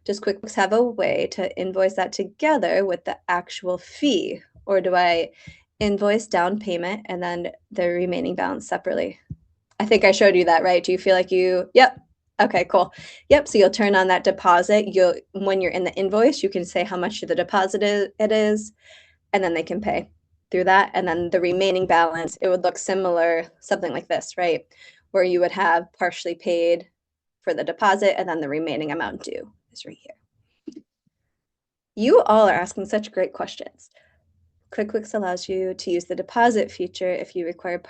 does QuickBooks have a way to invoice that together with the actual fee? Or do I invoice down payment and then the remaining balance separately? I think I showed you that, right? Do you feel like yep. Okay, cool. Yep, so you'll turn on that deposit. When you're in the invoice, you can say how much the deposit it is, and then they can pay through that. And then the remaining balance, it would look similar, something like this, right? Where you would have partially paid for the deposit and then the remaining amount due is right here. You all are asking such great questions. QuickBooks allows you to use the deposit feature if you require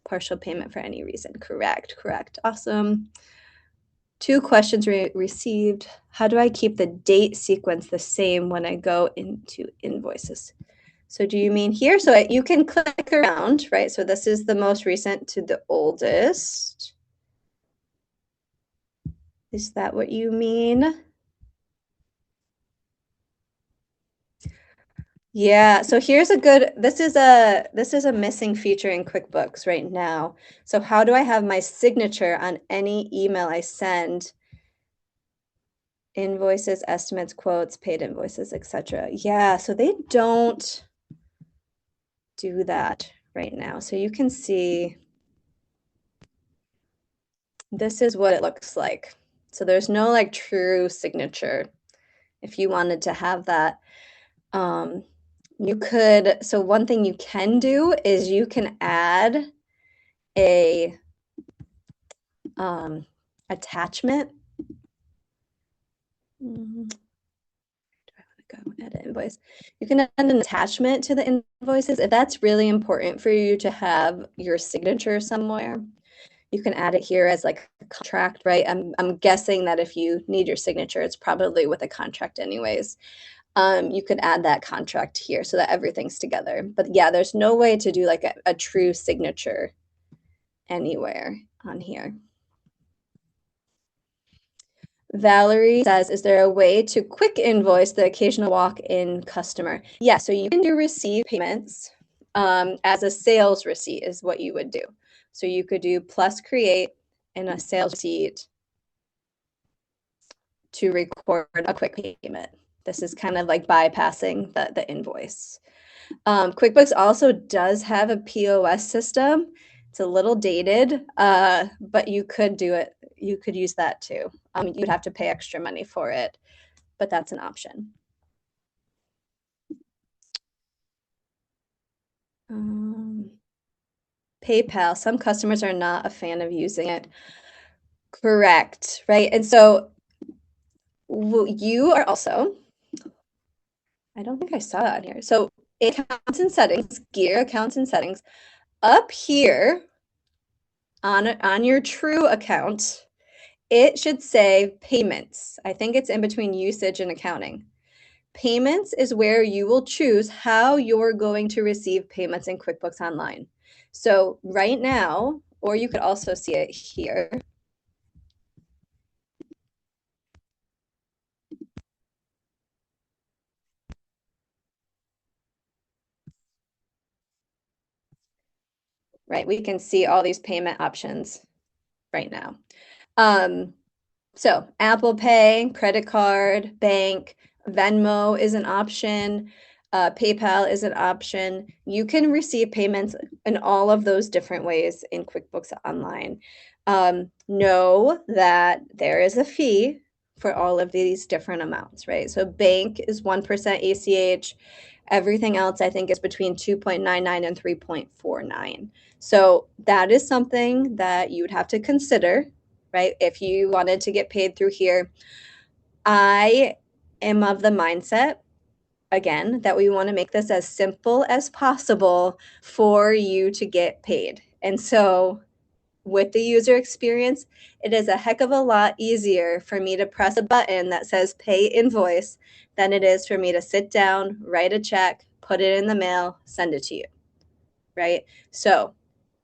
partial payment for any reason. Correct. Awesome. 2 questions received. How do I keep the date sequence the same when I go into invoices? So do you mean here? So you can click around, right? So this is the most recent to the oldest. Is that what you mean? Yeah, so here's this is a missing feature in QuickBooks right now. So how do I have my signature on any email I send? Invoices, estimates, quotes, paid invoices, etc. Yeah, so they don't do that right now. So you can see this is what it looks like. So there's no like true signature. If you wanted to have that, you could, so one thing you can do is you can add a attachment. Go edit invoice. You can add an attachment to the invoices if that's really important for you to have your signature somewhere. You can add it here as like a contract, right? I'm guessing that if you need your signature, it's probably with a contract anyways. You could add that contract here so that everything's together. But yeah, there's no way to do like a true signature anywhere on here. Valerie says, is there a way to quick invoice the occasional walk-in customer? Yeah, so you can do receive payments as a sales receipt is what you would do. So you could do plus create in a sales receipt to record a quick payment. This is kind of like bypassing the invoice. QuickBooks also does have a POS system. It's a little dated, but you could do it. You could use that too. You'd have to pay extra money for it, but that's an option. PayPal, some customers are not a fan of using it. Correct, right? And so you are also, I don't think I saw that on here. So accounts and settings, gear accounts and settings, up here on your true account, it should say payments. I think it's in between usage and accounting. Payments is where you will choose how you're going to receive payments in QuickBooks Online. So right now, or you could also see it here. Right, we can see all these payment options right now. So Apple Pay, credit card, bank, Venmo is an option. PayPal is an option. You can receive payments in all of those different ways in QuickBooks Online. Know that there is a fee for all of these different amounts, right? So bank is 1% ACH. Everything else, I think, is between 2.99 and 3.49. So that is something that you would have to consider, right? If you wanted to get paid through here. I am of the mindset, again, that we want to make this as simple as possible for you to get paid. And so with the user experience, it is a heck of a lot easier for me to press a button that says pay invoice than it is for me to sit down, write a check, put it in the mail, send it to you, right? So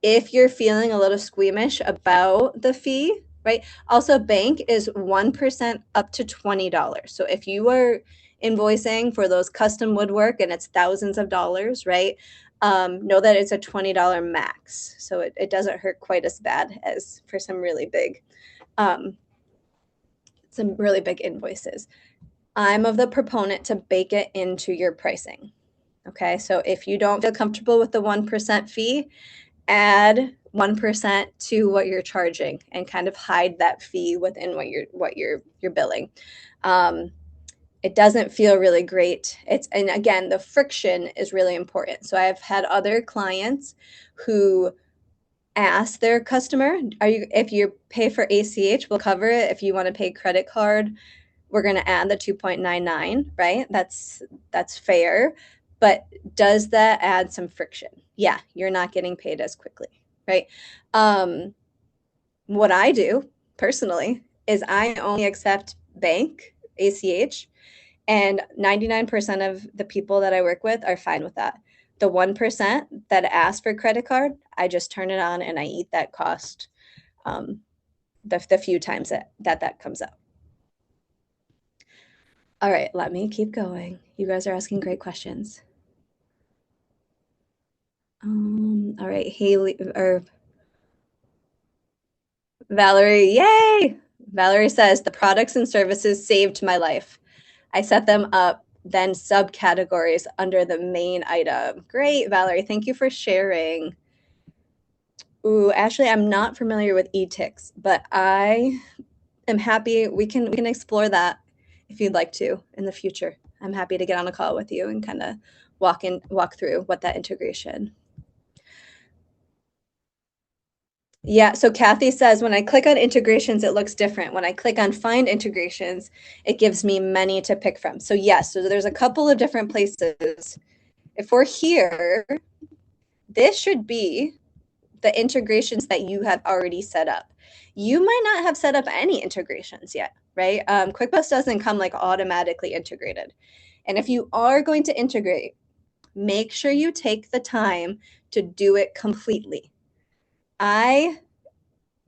if you're feeling a little squeamish about the fee, right? Also, bank is 1% up to $20. So if you are invoicing for those custom woodwork and it's thousands of dollars, right? Know that it's a $20 max. So it doesn't hurt quite as bad as for some really big invoices. I'm of the proponent to bake it into your pricing. Okay, so if you don't feel comfortable with the 1% fee, add 1% to what you're charging and kind of hide that fee within what you're billing. It doesn't feel really great. And again, the friction is really important. So I've had other clients who ask their customer, if you pay for ACH, we'll cover it. If you want to pay credit card, we're going to add the 2.99, right? That's fair. But does that add some friction? Yeah, you're not getting paid as quickly, right? What I do personally is I only accept bank, ACH, and 99% of the people that I work with are fine with that. The 1% that ask for credit card, I just turn it on and I eat that cost the few times that comes up. All right, let me keep going. You guys are asking great questions. All right, Haley or Valerie, yay! Valerie says the products and services saved my life. I set them up, then subcategories under the main item. Great, Valerie. Thank you for sharing. Ooh, Ashley, I'm not familiar with e-ticks, but I am happy we can explore that if you'd like to in the future. I'm happy to get on a call with you and kind of walk through what that integration. Yeah, so Kathy says when I click on integrations, it looks different. When I click on find integrations, it gives me many to pick from. So yes, so there's a couple of different places. If we're here, this should be the integrations that you have already set up. You might not have set up any integrations yet, right? QuickBooks doesn't come like automatically integrated. And if you are going to integrate, make sure you take the time to do it completely. I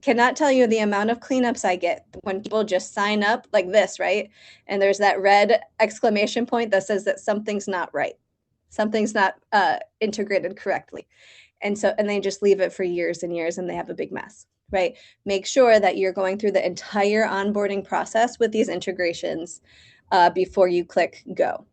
cannot tell you the amount of cleanups I get when people just sign up like this, right? And there's that red exclamation point that says that something's not right. Something's not integrated correctly. And they just leave it for years and years and they have a big mess, right? Make sure that you're going through the entire onboarding process with these integrations before you click go.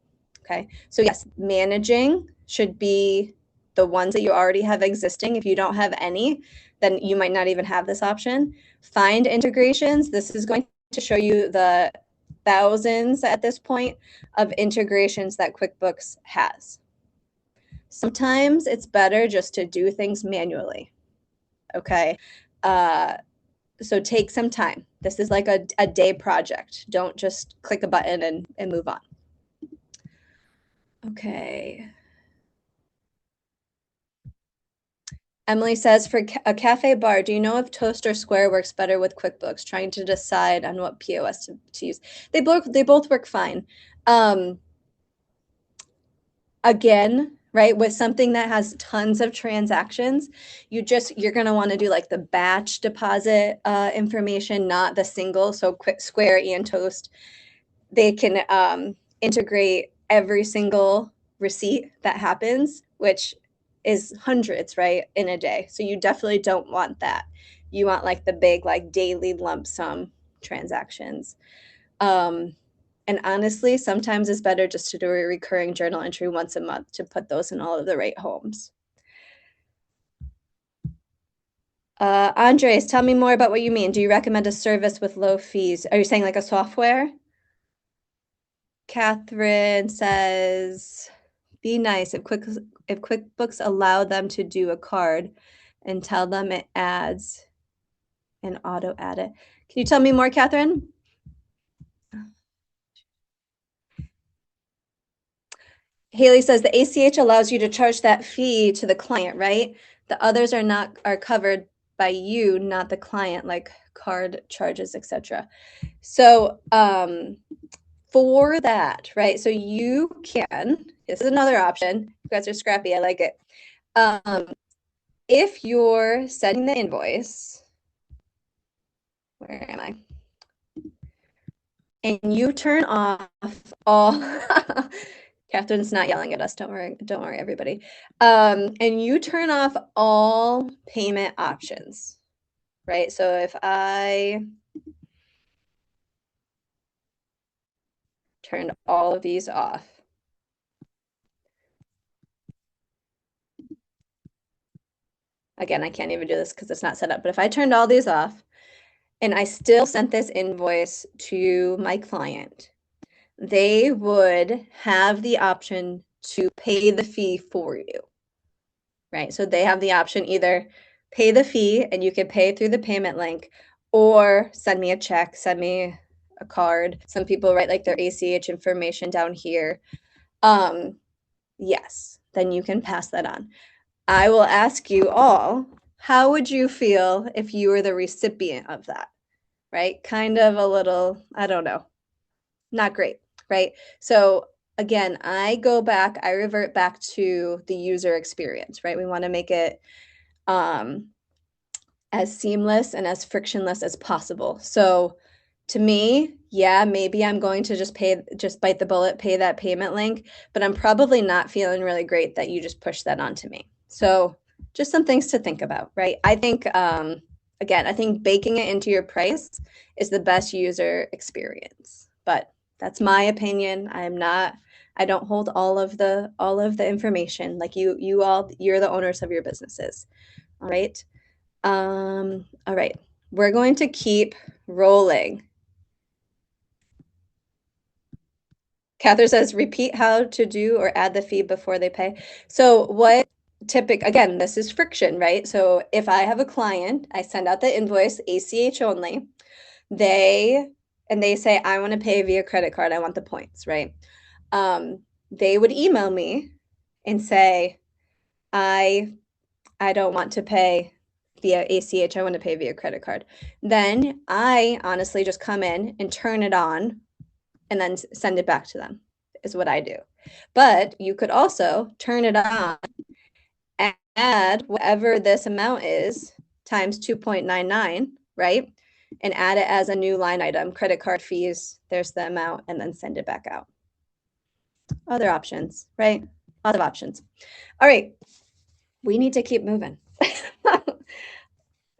Okay. So yes, managing should be the ones that you already have existing. If you don't have any, then you might not even have this option. Find integrations. This is going to show you the thousands at this point of integrations that QuickBooks has. Sometimes it's better just to do things manually. Okay. So take some time. This is like a day project. Don't just click a button and move on. Okay. Emily says, for a cafe bar, do you know if Toast or Square works better with QuickBooks? Trying to decide on what POS to use. They both work fine. Again, right, with something that has tons of transactions, you're going to want to do like the batch deposit information, not the single. So Square and Toast, they can integrate every single receipt that happens, which is hundreds, right, in a day. So you definitely don't want that. You want like the big, like daily lump sum transactions. And honestly, sometimes it's better just to do a recurring journal entry once a month to put those in all of the right homes. Andres, tell me more about what you mean. Do you recommend a service with low fees? Are you saying like a software? Catherine says, be nice if QuickBooks allow them to do a card and tell them it adds and auto add it. Can you tell me more, Catherine? Haley says the ACH allows you to charge that fee to the client, right? The others are covered by you, not the client, like card charges, etc. So for that, right? So you can, this is another option. You guys are scrappy, I like it. If you're sending the invoice, where am I? And you turn off all Catherine's not yelling at us. Don't worry, everybody. And you turn off all payment options, right? So if I turned all of these off, again, I can't even do this because it's not set up, but if I turned all these off and I still sent this invoice to my client, they would have the option to pay the fee for you, right? So they have the option either pay the fee and you can pay through the payment link or send me a check, send me a card. Some people write like their ACH information down here. Yes, then you can pass that on. I will ask you all, how would you feel if you were the recipient of that, right? Kind of a little, I don't know, not great, right? So again, I revert back to the user experience, right? We want to make it as seamless and as frictionless as possible. So to me, yeah, maybe I'm going to just bite the bullet, pay that payment link, but I'm probably not feeling really great that you just pushed that onto me. So just some things to think about, right? I think, again, I think baking it into your price is the best user experience, but that's my opinion. I don't hold all of the information. Like you're the owners of your businesses. All right. All right. We're going to keep rolling. Catherine says, repeat how to do or add the fee before they pay. So what again, this is friction, right? So if I have a client, I send out the invoice, ACH only, they say, I want to pay via credit card, I want the points, right? They would email me and say, I don't want to pay via ACH, I want to pay via credit card. Then I honestly just come in and turn it on and then send it back to them, is what I do. But you could also turn it on, add whatever this amount is times 2.99, right? And add it as a new line item, credit card fees, there's the amount, and then send it back out. Other options, right? Lots of options. All right, we need to keep moving.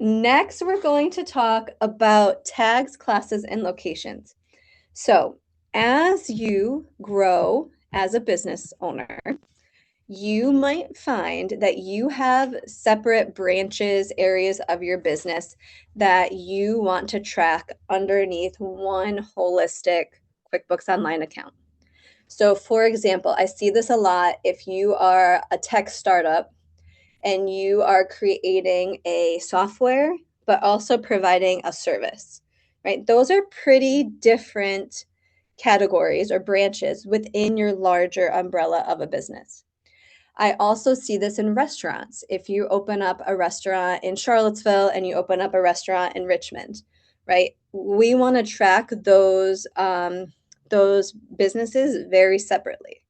Next, we're going to talk about tags, classes, and locations. So as you grow as a business owner, you might find that you have separate branches, areas of your business that you want to track underneath one holistic QuickBooks Online account. So, for example, I see this a lot if you are a tech startup and you are creating a software, but also providing a service, right? Those are pretty different categories or branches within your larger umbrella of a business. I also see this in restaurants. If you open up a restaurant in Charlottesville and you open up a restaurant in Richmond, right? We want to track those businesses very separately.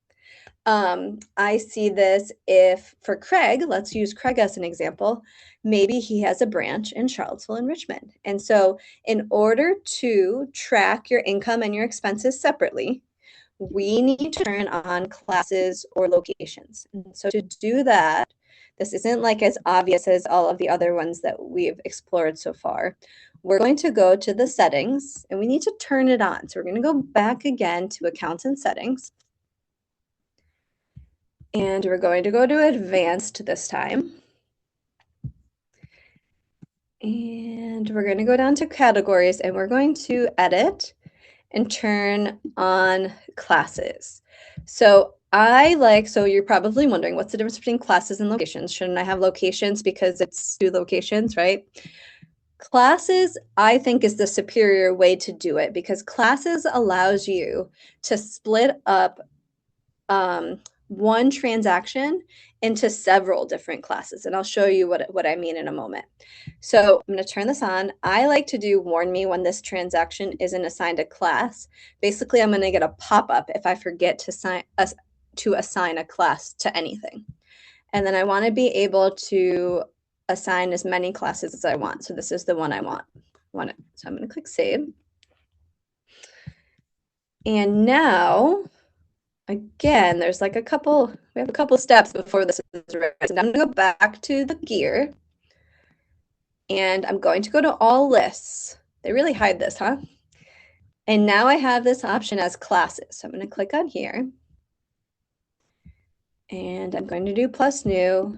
I see this if for Craig, let's use Craig as an example. Maybe he has a branch in Charlottesville and Richmond. And so, in order to track your income and your expenses separately, we need to turn on classes or locations. And so to do that, this isn't like as obvious as all of the other ones that we've explored so far. We're going to go to the settings and we need to turn it on. So we're going to go back again to accounts and settings. And we're going to go to advanced this time. And we're going to go down to categories and we're going to edit and turn on classes. So you're probably wondering, what's the difference between classes and locations? Shouldn't I have locations because it's 2 locations, right? Classes, I think, is the superior way to do it because classes allows you to split up one transaction into several different classes. And I'll show you what I mean in a moment. So I'm going to turn this on. I like to do warn me when this transaction isn't assigned a class. Basically, I'm going to get a pop-up if I forget to assign a class to anything. And then I want to be able to assign as many classes as I want. So this is the one I want. So I'm going to click save. And now, again, there's like we have a couple steps before this is ready. So I'm going to go back to the gear. And I'm going to go to all lists. They really hide this, huh? And now I have this option as classes. So I'm going to click on here. And I'm going to do plus new.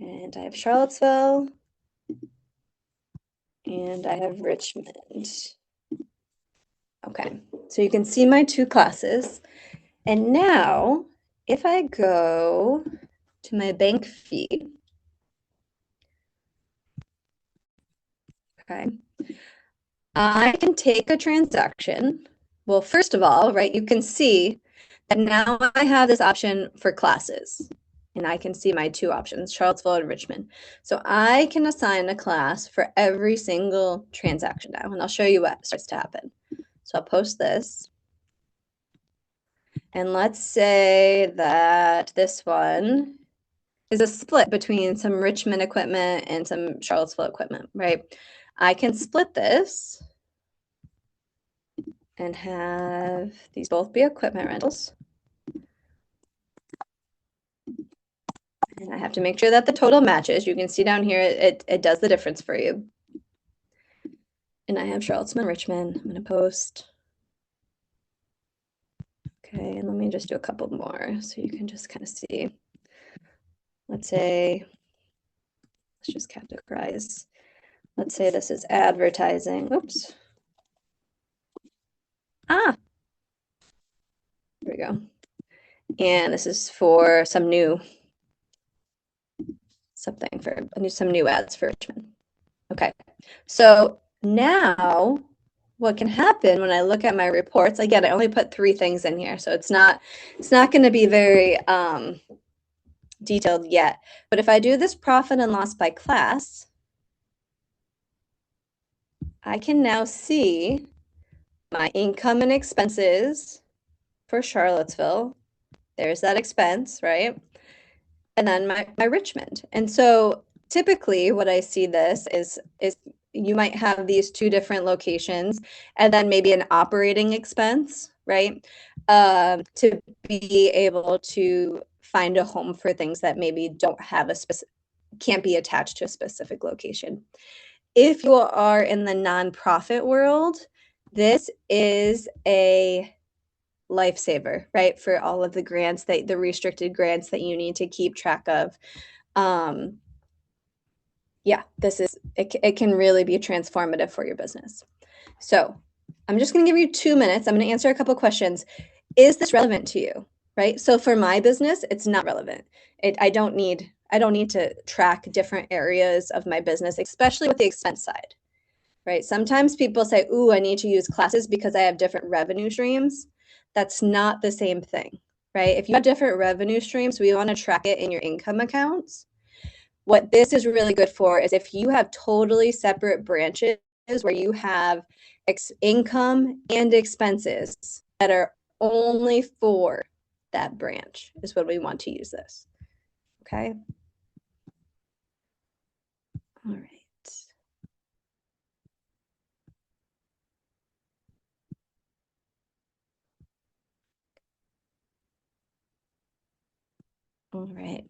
And I have Charlottesville. And I have Richmond. Okay, so you can see my 2 classes. And now, if I go to my bank feed, okay, I can take a transaction. Well, first of all, right, you can see that now I have this option for classes. And I can see my 2 options, Charlottesville and Richmond. So I can assign a class for every single transaction now. And I'll show you what starts to happen. So I'll post this. And let's say that this one is a split between some Richmond equipment and some Charlottesville equipment, right? I can split this and have these both be equipment rentals. And I have to make sure that the total matches. You can see down here, it does the difference for you. And I have Charlottesville and Richmond. I'm going to post. Okay, and let me just do a couple more so you can just kind of see. Let's say, let's just categorize. Let's say this is advertising. Oops. There we go. And this is for some new ads for Richmond. Okay, so now what can happen when I look at my reports, again, I only put 3 things in here, so it's not going to be very detailed yet. But if I do this profit and loss by class, I can now see my income and expenses for Charlottesville. There's that expense, right? And then my Richmond. And so typically what I see this is you might have these 2 different locations and then maybe an operating expense, right? To be able to find a home for things that maybe don't have can't be attached to a specific location. If you are in the nonprofit world, this is a lifesaver, right? For all of the grants the restricted grants that you need to keep track of. Yeah, it can really be transformative for your business. So I'm just going to give you 2 minutes. I'm going to answer a couple questions. Is this relevant to you? Right? So for my business, it's not relevant. I don't need to track different areas of my business, especially with the expense side. Right? Sometimes people say, "Ooh, I need to use classes because I have different revenue streams." That's not the same thing, right? If you have different revenue streams, we want to track it in your income accounts. What this is really good for is if you have totally separate branches where you have income and expenses that are only for that branch is what we want to use this. Okay. All right. All right.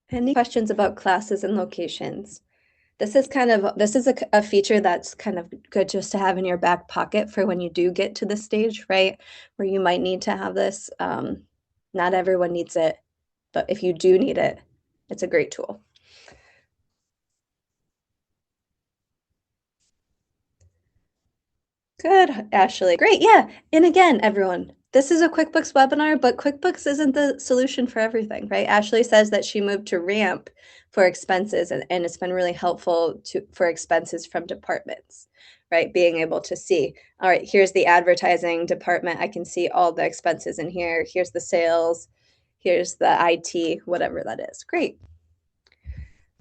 Any questions about classes and locations? This is a feature that's kind of good just to have in your back pocket for when you do get to the stage, right? Where you might need to have this. Not everyone needs it, but if you do need it, it's a great tool. Good, Ashley. Great. Yeah. And again, everyone, this is a QuickBooks webinar, but QuickBooks isn't the solution for everything, right? Ashley says that she moved to Ramp for expenses, and it's been really helpful for expenses from departments, right? Being able to see, all right, here's the advertising department. I can see all the expenses in here. Here's the sales. Here's the IT, whatever that is. Great.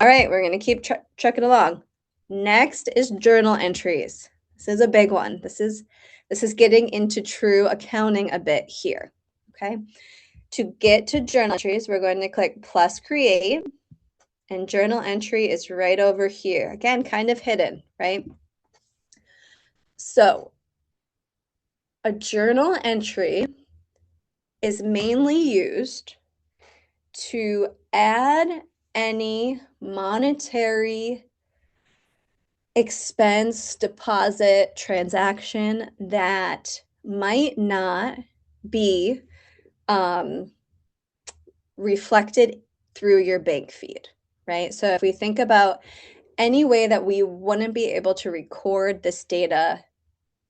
All right, we're going to keep trucking along. Next is journal entries. This is a big one. This is getting into true accounting a bit here, okay? To get to journal entries, we're going to click plus create, and journal entry is right over here. Again, kind of hidden, right? So a journal entry is mainly used to add any monetary expense, deposit, transaction that might not be reflected through your bank feed, right? So if we think about any way that we wouldn't be able to record this data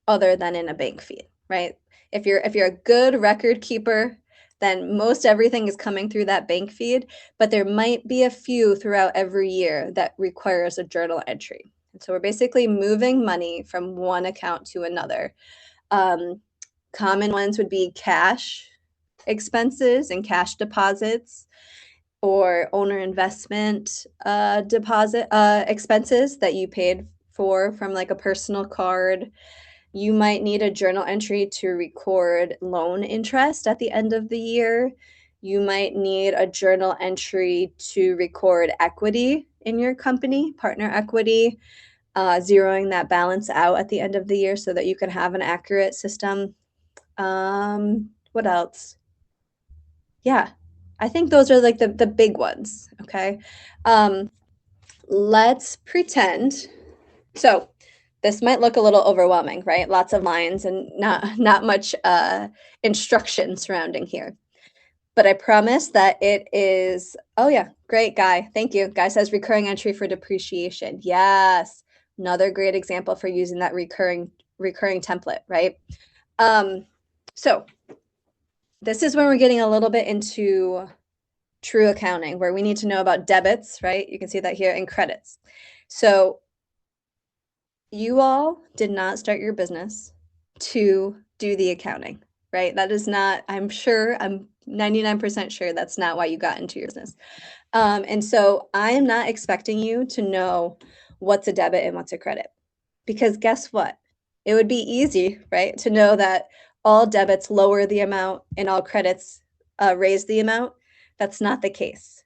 other than in a bank feed, right? If you're a good record keeper, then most everything is coming through that bank feed, but there might be a few throughout every year that requires a journal entry. And so we're basically moving money from one account to another. Common ones would be cash expenses and cash deposits, or owner investment deposit expenses that you paid for from like a personal card. You might need a journal entry to record loan interest at the end of the year. You might need a journal entry to record equity in your company, partner equity, zeroing that balance out at the end of the year so that you can have an accurate system. What else? Yeah, I think those are like the big ones, okay? Let's pretend. So this might look a little overwhelming, right? Lots of lines and not much instruction surrounding here. But I promise that it is, oh yeah, great, Guy. Thank you. Guy says recurring entry for depreciation. Yes, Another great example for using that recurring template, right? So this is when we're getting a little bit into true accounting, where we need to know about debits, right? You can see that here, and credits. So you all did not start your business to do the accounting, right? That is not, I'm 99% sure that's not why you got into your business. And so I am not expecting you to know what's a debit and what's a credit, because guess what? It would be easy, right, to know that all debits lower the amount and all credits raise the amount. That's not the case.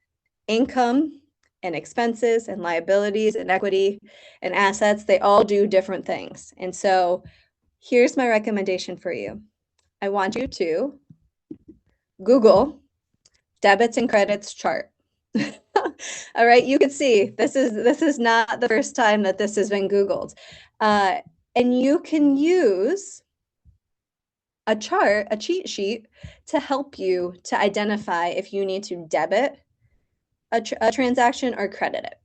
Income and expenses and liabilities and equity and assets, they all do different things. And so here's my recommendation for you. I want you to Google debits and credits chart. All right, you can see this is not the first time that this has been Googled. And you can use a chart, a cheat sheet, to help you to identify if you need to debit a transaction or credit it.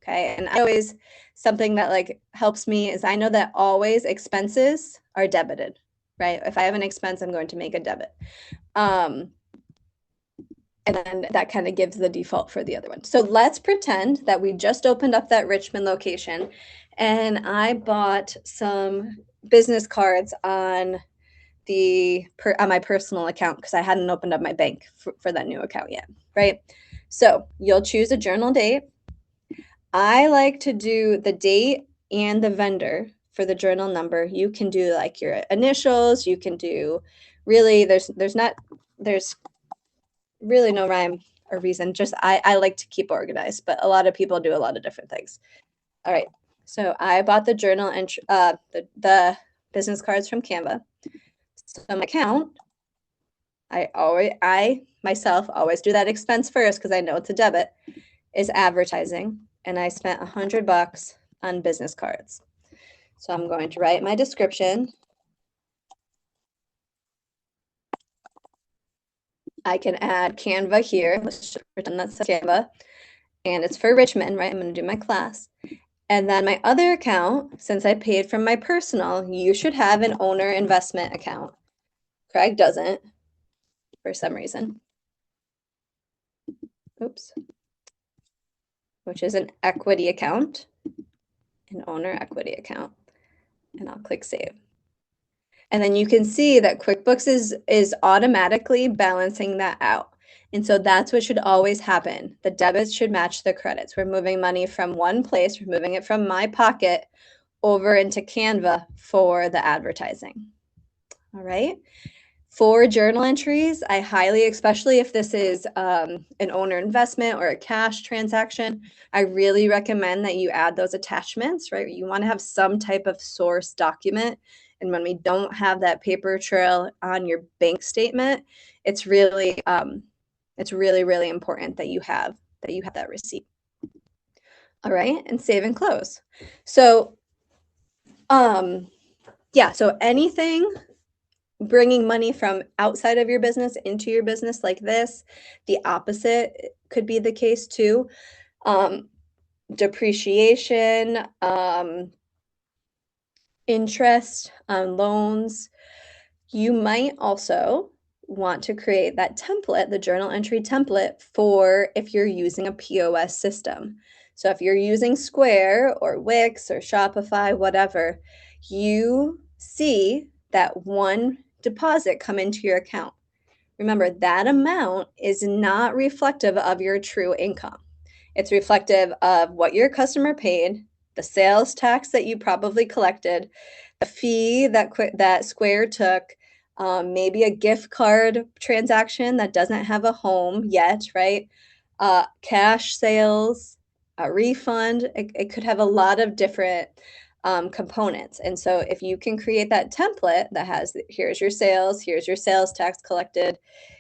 Okay, and something that like helps me is I know that always expenses are debited, right? If I have an expense, I'm going to make a debit. And then that kind of gives the default for the other one. So let's pretend that we just opened up that Richmond location and I bought some business cards on my personal account because I hadn't opened up my bank for that new account yet, right? So you'll choose a journal date. I like to do the date and the vendor for the journal number. You can do like your initials. You can do really, there's really no rhyme or reason. Just I like to keep organized, but a lot of people do a lot of different things. All right. So I bought the journal and the business cards from Canva. So my account, I myself always do that expense first because I know it's a debit, is advertising. And I spent $100 on business cards. So I'm going to write my description. I can add Canva here. Let's just pretend that's Canva. And it's for Richmond, right? I'm going to do my class. And then my other account, since I paid from my personal, you should have an owner investment account. Craig doesn't for some reason. Oops. Which is an equity account, an owner equity account. And I'll click save. And then you can see that QuickBooks is automatically balancing that out. And so that's what should always happen. The debits should match the credits. We're moving money from one place, we're moving it from my pocket over into Canva for the advertising. All right. For journal entries, I highly, especially if this is an owner investment or a cash transaction, I really recommend that you add those attachments, right? You want to have some type of source document. And when we don't have that paper trail on your bank statement, it's really, really important that you have that receipt. All right, and save and close. So, yeah, so anything bringing money from outside of your business into your business like this, the opposite could be the case too. Depreciation, interest on loans. You might also want to create that template, the journal entry template, for if you're using a POS system. So if you're using Square or Wix or Shopify, whatever, you see that one deposit come into your account. Remember, that amount is not reflective of your true income. It's reflective of what your customer paid, the sales tax that you probably collected, the fee that Square took, maybe a gift card transaction that doesn't have a home yet, right? Cash sales, a refund. It could have a lot of different components. And so if you can create that template that has, here's your sales tax collected,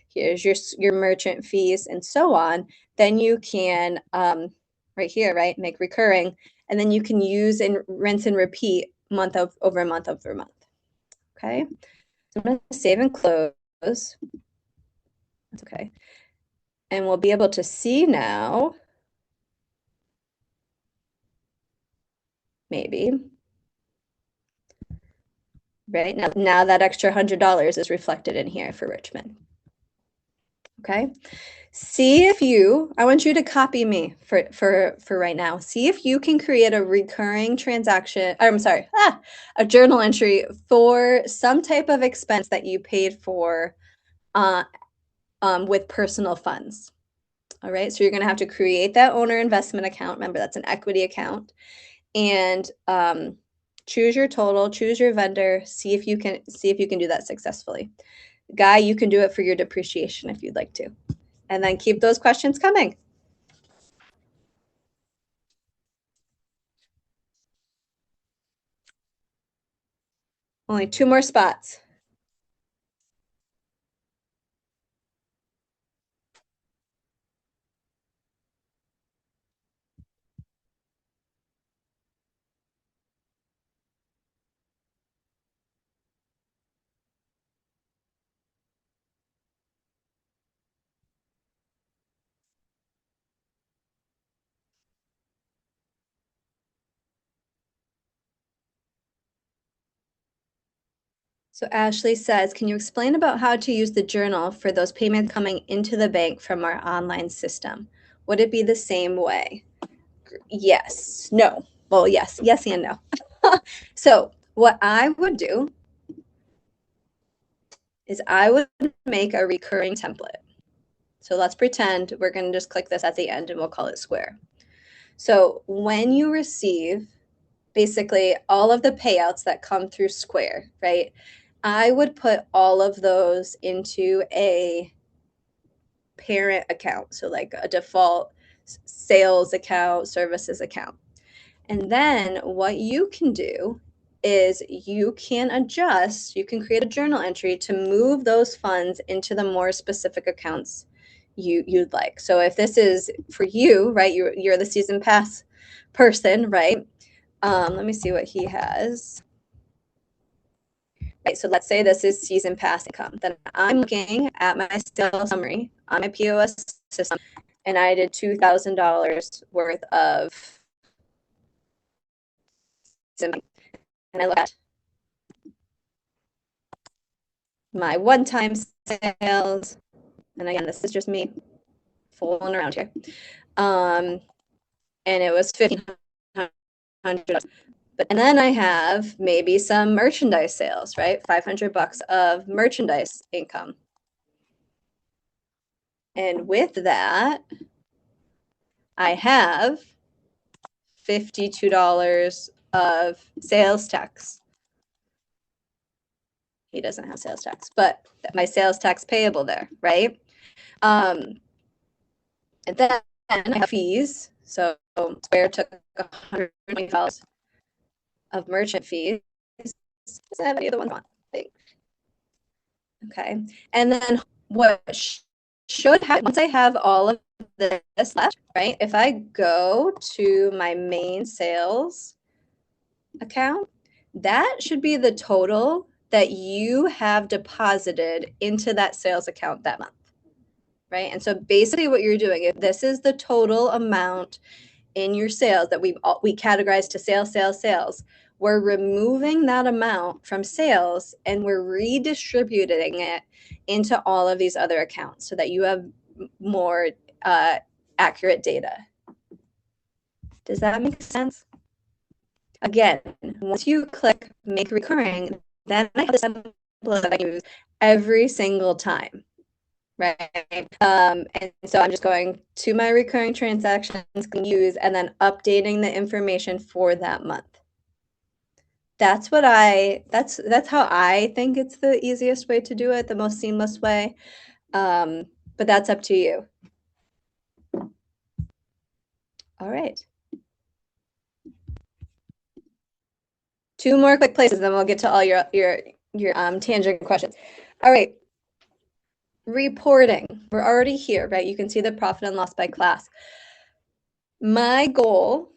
here's your merchant fees, and so on, then you can, right here, right, make recurring, and then you can use and rinse and repeat month over month over month. Okay, so I'm going to save and close. That's okay. And we'll be able to see now maybe. Right now that extra $100 is reflected in here for Richmond. Okay. See if I want you to copy me for right now. See if you can create a recurring transaction, I'm sorry, a journal entry for some type of expense that you paid for with personal funds. All right, so you're going to have to create that owner investment account. Remember, that's an equity account. And choose your total, choose your vendor, see if you can do that successfully. Guy, you can do it for your depreciation if you'd like to. And then keep those questions coming. Only 2 more spots. So Ashley says, can you explain about how to use the journal for those payments coming into the bank from our online system? Would it be the same way? Yes. No. Well, yes. Yes and no. So what I would do is I would make a recurring template. So let's pretend we're going to just click this at the end and we'll call it square. So when you receive basically all of the payouts that come through Square, right? I would put all of those into a parent account. So like a default sales account, services account. And then what you can do is you can create a journal entry to move those funds into the more specific accounts you'd like. So if this is for you, right, you're the season pass person, right? Let me see what he has. Right, so let's say this is season pass income. Then I'm looking at my sales summary on my POS system, and I did $2,000 worth of, and I look at my one-time sales, and again, this is just me fooling around here. And it was $1,500. And then I have maybe some merchandise sales, right? $500 of merchandise income. And with that, I have $52 of sales tax. He doesn't have sales tax, but my sales tax payable there, right? And then I have fees. So Square took $120 of merchant fees. Doesn't have any other ones on. Okay. And then what should happen once I have all of this left, right? If I go to my main sales account, that should be the total that you have deposited into that sales account that month, right? And so basically what you're doing, if this is the total amount in your sales that we categorize to sales, we're removing that amount from sales and we're redistributing it into all of these other accounts so that you have more accurate data. Does that make sense? Again, once you click make recurring, then I have this template that I use every single time, right? And so I'm just going to my recurring transactions, use, and then updating the information for that month. That's how I think it's the easiest way to do it, the most seamless way. But that's up to you. All right. 2 more quick places, then we'll get to all your tangent questions. All right. Reporting. We're already here, right? You can see the profit and loss by class. My goal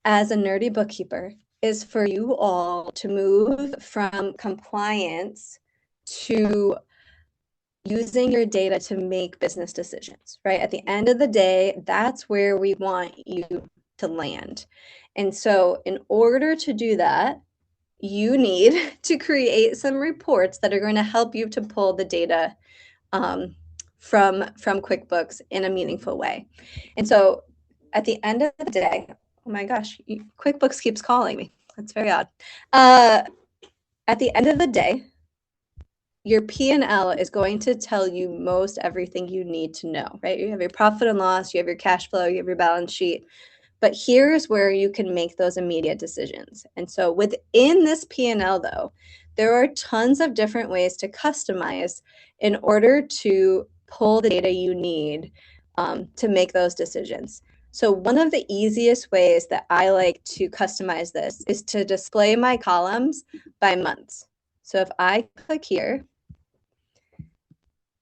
as a nerdy bookkeeper is for you all to move from compliance to using your data to make business decisions, right? At the end of the day, that's where we want you to land. And so in order to do that, you need to create some reports that are going to help you to pull the data from QuickBooks in a meaningful way. And so at the end of the day, oh my gosh, QuickBooks keeps calling me. That's very odd. At the end of the day, your P&L is going to tell you most everything you need to know, right? You have your profit and loss, you have your cash flow, you have your balance sheet. But here's where you can make those immediate decisions. And so within this P&L, though, there are tons of different ways to customize in order to pull the data you need to make those decisions. So one of the easiest ways that I like to customize this is to display my columns by months. So if I click here,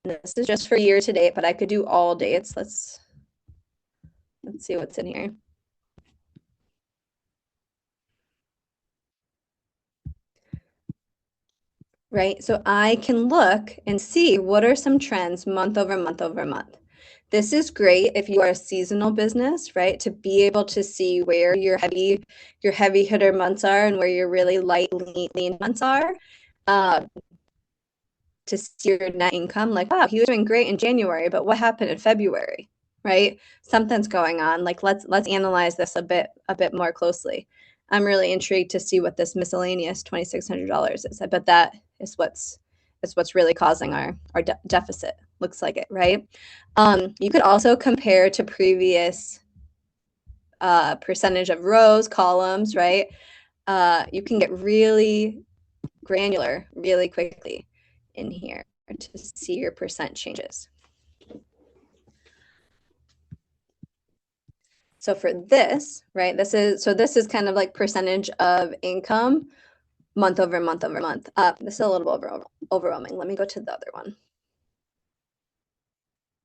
and this is just for year to date, but I could do all dates. Let's see what's in here. Right? So I can look and see what are some trends month over month over month. This is great if you are a seasonal business, right? To be able to see where your heavy hitter months are and where your really light, lean months are. To see your net income, like, wow, he was doing great in January, but what happened in February, right? Something's going on. Like, let's analyze this a bit more closely. I'm really intrigued to see what this miscellaneous $2,600 is. I bet that is what's really causing our deficit. Looks like it, right? You could also compare to previous percentage of rows, columns, right? You can get really granular really quickly in here to see your percent changes. So for this, right, this is kind of like percentage of income month over month over month. This is a little bit overwhelming. Let me go to the other one.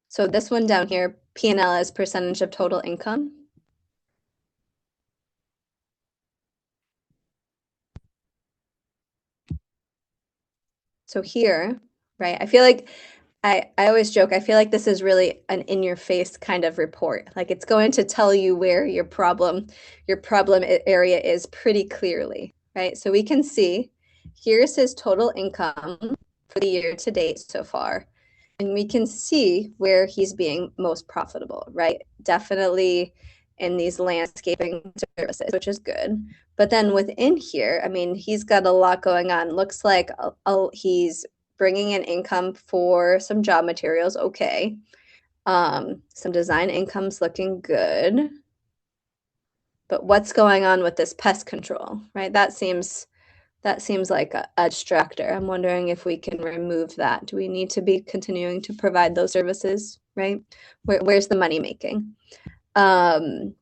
So this one down here, P&L is percentage of total income. So here, right, I feel like I always joke, I feel like this is really an in-your-face kind of report. Like it's going to tell you where your problem area is pretty clearly, right? So we can see here's his total income for the year to date so far. And we can see where he's being most profitable, right? Definitely in these landscaping services, which is good. But then within here, I mean, he's got a lot going on. Looks like he's bringing in income for some job materials, okay. Some design income's looking good. But what's going on with this pest control, right? That seems like a distractor. I'm wondering if we can remove that. Do we need to be continuing to provide those services, right? Where's the money making? And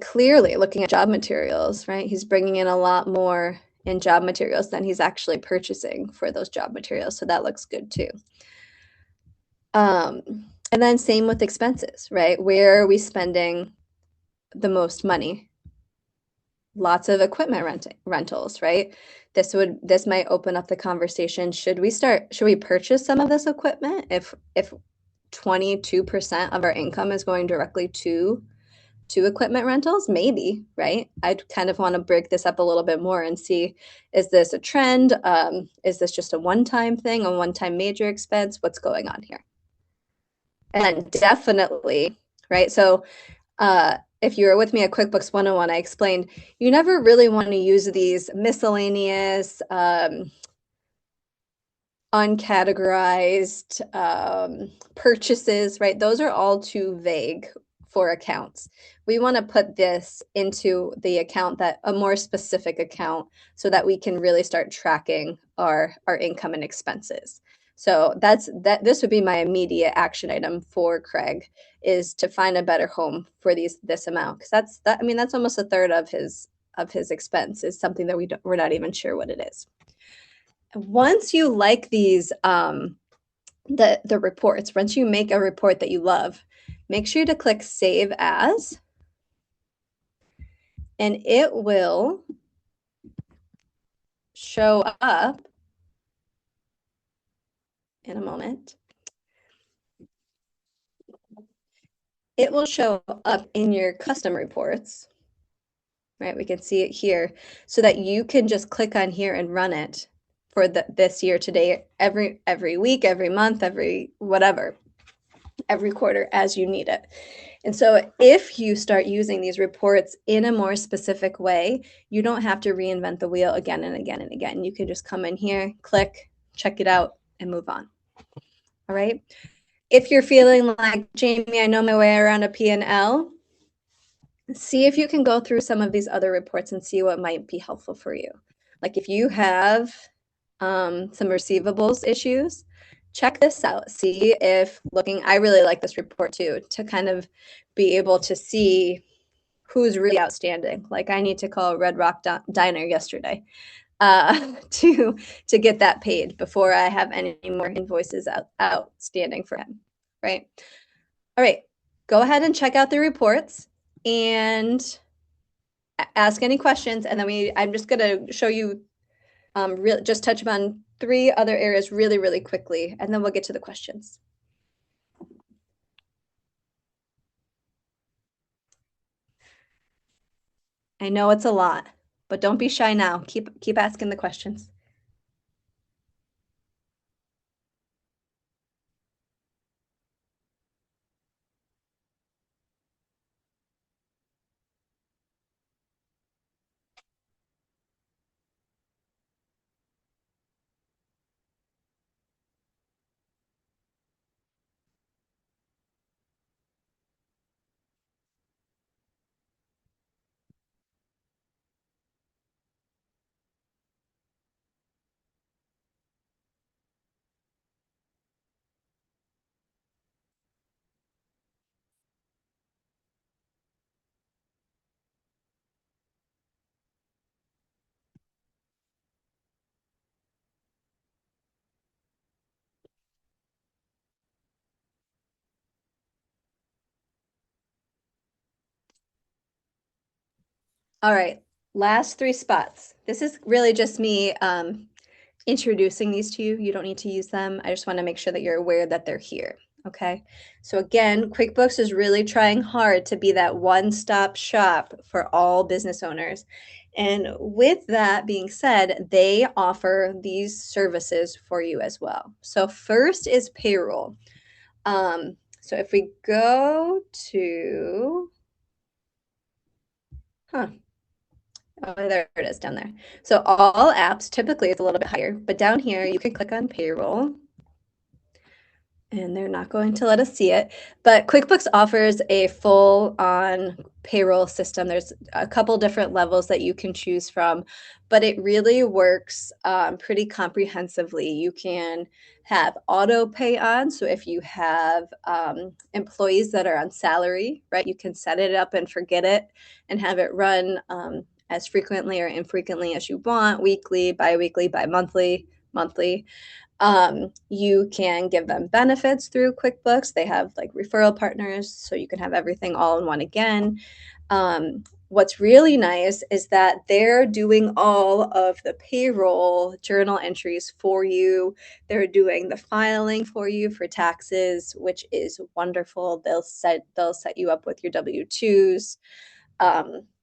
clearly looking at job materials, right? He's bringing in a lot more in job materials than he's actually purchasing for those job materials. So that looks good too. And then same with expenses, right? Where are we spending the most money? Lots of equipment rentals, right? This might open up the conversation. Should we purchase some of this equipment if 22% of our income is going directly to equipment rentals? Maybe, right? I'd kind of want to break this up a little bit more and see, is this a trend? Is this just a one-time thing, a one-time major expense? What's going on here? And then definitely, right? So if you were with me at QuickBooks 101, I explained you never really want to use these miscellaneous, uncategorized purchases, right? Those are all too vague for accounts. We want to put this into the account, that a more specific account, so that we can really start tracking our income and expenses. So this would be my immediate action item for Craig, is to find a better home for this amount, because that's almost a third of his expense is something that we're not even sure what it is. Once you like these the reports, once you make a report that you love, make sure to click Save As, and it will show up in a moment. it will show up in your custom reports, right? We can see it here so that you can just click on here and run it for this year to date, every week, every month, every whatever, every quarter as you need it. And so if you start using these reports in a more specific way, you don't have to reinvent the wheel again and again and again. You can just come in here, click, check it out, and move on. All right. If you're feeling like, Jamie, I know my way around a P&L, see if you can go through some of these other reports and see what might be helpful for you. Like if you have some receivables issues, check this out. See if I really like this report too, to kind of be able to see who's really outstanding. Like I need to call Red Rock Diner yesterday to get that paid before I have any more invoices outstanding for him, right? All right, go ahead and check out the reports and ask any questions, and then I'm just going to show you just touch upon 3 other areas really, really quickly, and then we'll get to the questions. I know it's a lot, but don't be shy now. Keep asking the questions. All right, last 3 spots. This is really just me introducing these to you. You don't need to use them. I just want to make sure that you're aware that they're here. Okay. So again, QuickBooks is really trying hard to be that one-stop shop for all business owners. And with that being said, they offer these services for you as well. So first is payroll. So if we go to, oh, there it is down there. So all apps, typically it's a little bit higher, but down here you can click on payroll. And they're not going to let us see it. But QuickBooks offers a full-on payroll system. There's a couple different levels that you can choose from, but it really works pretty comprehensively. You can have auto pay on. So if you have employees that are on salary, right, you can set it up and forget it and have it run as frequently or infrequently as you want, weekly, bi-weekly, bi-monthly, monthly. You can give them benefits through QuickBooks. They have like referral partners, so you can have everything all in one again. What's really nice is that they're doing all of the payroll journal entries for you. They're doing the filing for you for taxes, which is wonderful. They'll set you up with your W-2s.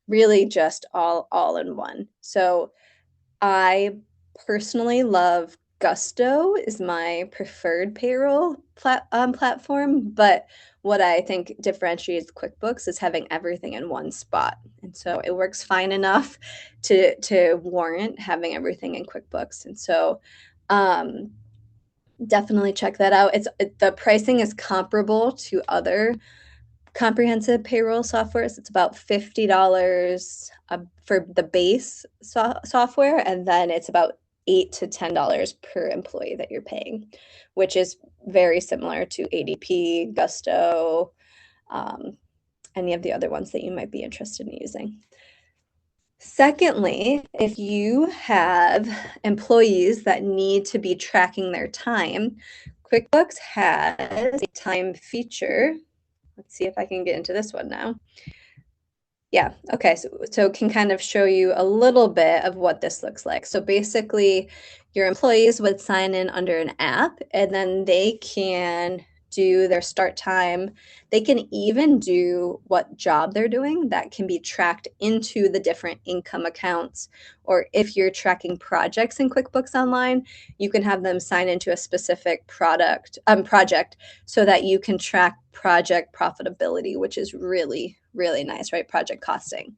Really just all in one. So I personally love Gusto is my preferred payroll platform, but what I think differentiates QuickBooks is having everything in one spot. And so it works fine enough to warrant having everything in QuickBooks. And so definitely check that out. The pricing is comparable to other comprehensive payroll software. So it's about $50 for the base software, and then it's about $8 to $10 per employee that you're paying, which is very similar to ADP, Gusto, any of the other ones that you might be interested in using. Secondly, if you have employees that need to be tracking their time, QuickBooks has a time feature. Let's see if I can get into this one now. Yeah, okay, so can kind of show you a little bit of what this looks like. So basically, your employees would sign in under an app, and then they can do their start time. They can even do what job they're doing that can be tracked into the different income accounts. Or if you're tracking projects in QuickBooks Online, you can have them sign into a specific project so that you can track project profitability, which is really, really nice, right? Project costing.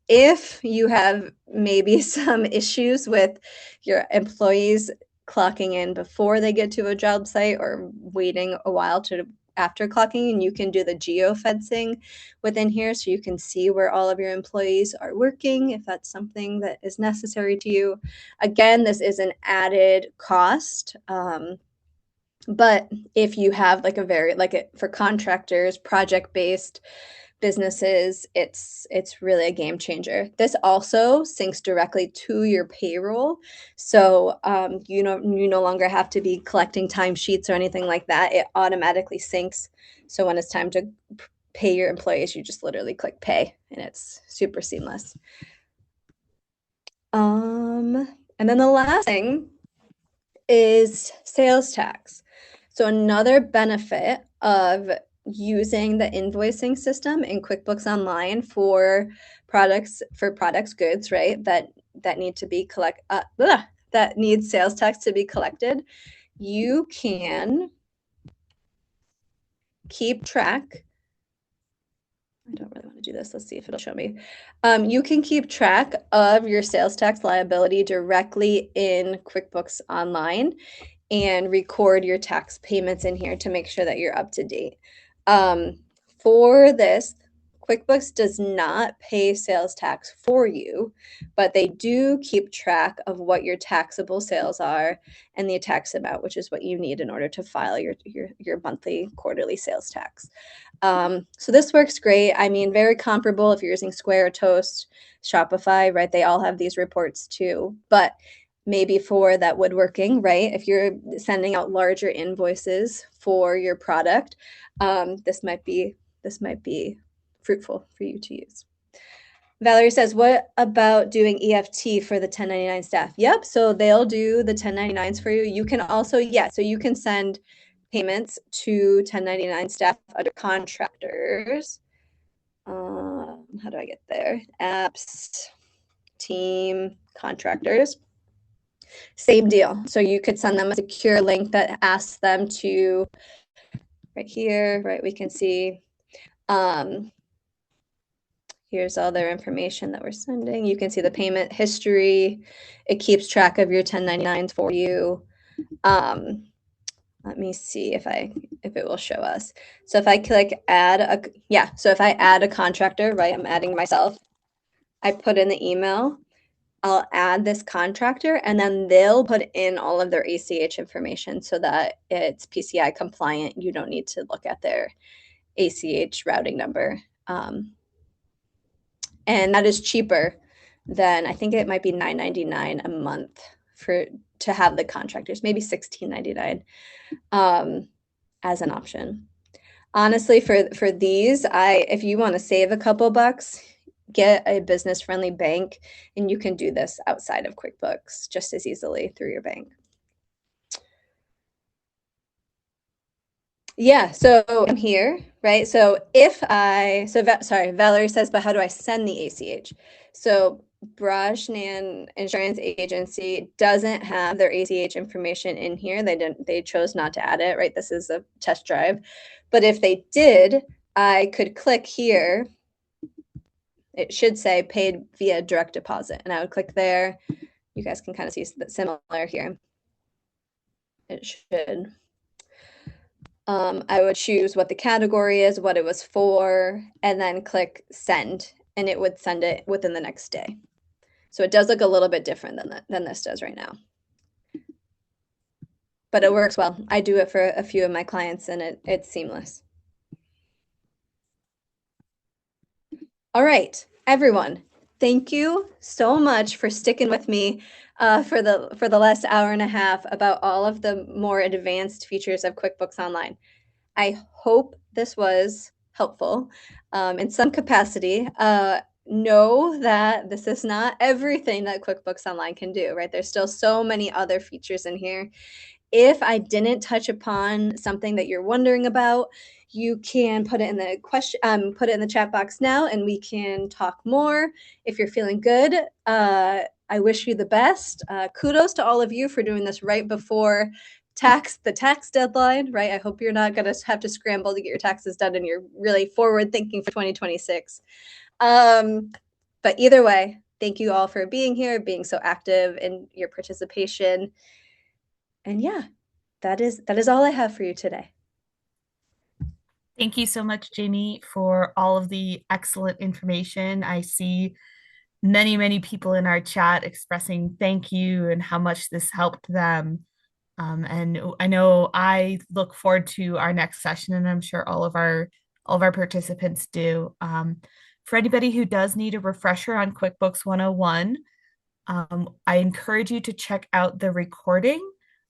If you have maybe some issues with your employees clocking in before they get to a job site or waiting a while to after clocking in, you can do the geofencing within here so you can see where all of your employees are working if that's something that is necessary to you. Again, this is an added cost. But if you have like a very for contractors, project-based businesses, it's really a game changer. This also syncs directly to your payroll, so you no longer have to be collecting timesheets or anything like that. It automatically syncs, so when it's time to pay your employees, you just literally click pay, and it's super seamless. And then the last thing is sales tax. So another benefit of using the invoicing system in QuickBooks Online for goods, right? That need to be that needs sales tax to be collected. You can keep track. I don't really want to do this. Let's see if it'll show me. You can keep track of your sales tax liability directly in QuickBooks Online and record your tax payments in here to make sure that you're up to date. For this, QuickBooks does not pay sales tax for you, but they do keep track of what your taxable sales are and the tax amount, which is what you need in order to file your monthly, quarterly sales tax. So this works great. I mean, very comparable if you're using Square, Toast, Shopify, right? They all have these reports too, but maybe for that woodworking, right? If you're sending out larger invoices for your product, this might be fruitful for you to use. Valerie says, what about doing EFT for the 1099 staff? Yep, so they'll do the 1099s for you. You can also, so you can send payments to 1099 staff under contractors. How do I get there? Apps, team, contractors. Same deal. So you could send them a secure link that asks them to, right here, right, we can see, here's all their information that we're sending. You can see the payment history. It keeps track of your 1099s for you. Let me see if it will show us. So if I click add so if I add a contractor, right, I'm adding myself. I put in the email. I'll add this contractor, and then they'll put in all of their ACH information so that it's PCI compliant. You don't need to look at their ACH routing number. And that is cheaper than, I think it might be $9.99 a month to have the contractors, maybe $16.99 as an option. Honestly, for these, if you want to save a couple bucks, get a business-friendly bank, and you can do this outside of QuickBooks just as easily through your bank. Yeah, so I'm here, right? So Valerie says, but how do I send the ACH? So Brajnan Insurance Agency doesn't have their ACH information in here. They chose not to add it, right? This is a test drive. But if they did, I could click here. It should say paid via direct deposit, and I would click there. You guys can kind of see that similar here. It should. I would choose what the category is, what it was for, and then click send, and it would send it within the next day. So it does look a little bit different than this does right now. But it works well. I do it for a few of my clients, and it's seamless. All right, everyone, thank you so much for sticking with me for the last hour and a half about all of the more advanced features of QuickBooks Online. I hope this was helpful in some capacity. Know that this is not everything that QuickBooks Online can do, right? There's still so many other features in here. If I didn't touch upon something that you're wondering about, you can put it in the put it in the chat box now, and we can talk more. If you're feeling good, I wish you the best. Kudos to all of you for doing this right before the tax deadline, right? I hope you're not going to have to scramble to get your taxes done and you're really forward thinking for 2026. But either way, thank you all for being here, being so active in your participation. And yeah, that is all I have for you today. Thank you so much, Jamie, for all of the excellent information. I see many people in our chat expressing thank you and how much this helped them. And I know I look forward to our next session, and I'm sure all of our participants do. For anybody who does need a refresher on QuickBooks 101, I encourage you to check out the recording.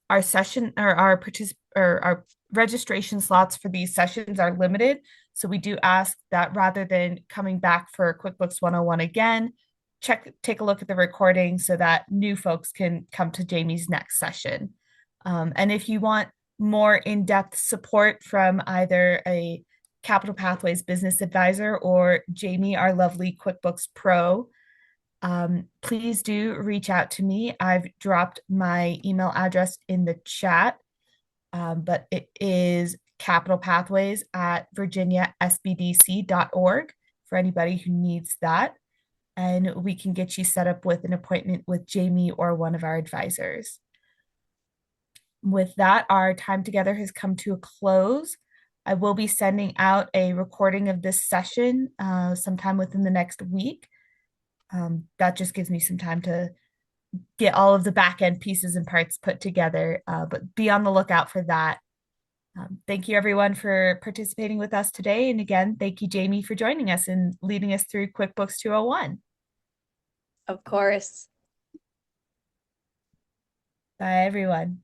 Our session or our registration slots for these sessions are limited. So we do ask that rather than coming back for QuickBooks 101 again, take a look at the recording so that new folks can come to Jamie's next session. And if you want more in-depth support from either a Capital Pathways business advisor or Jamie, our lovely QuickBooks Pro, please do reach out to me. I've dropped my email address in the chat, but it is capitalpathways@virginiasbdc.org for anybody who needs that. And we can get you set up with an appointment with Jamie or one of our advisors. With that, our time together has come to a close. I will be sending out a recording of this session sometime within the next week. That just gives me some time to get all of the back end pieces and parts put together, but be on the lookout for that. Thank you, everyone, for participating with us today. And again, thank you, Jamie, for joining us and leading us through QuickBooks 201. Of course. Bye, everyone.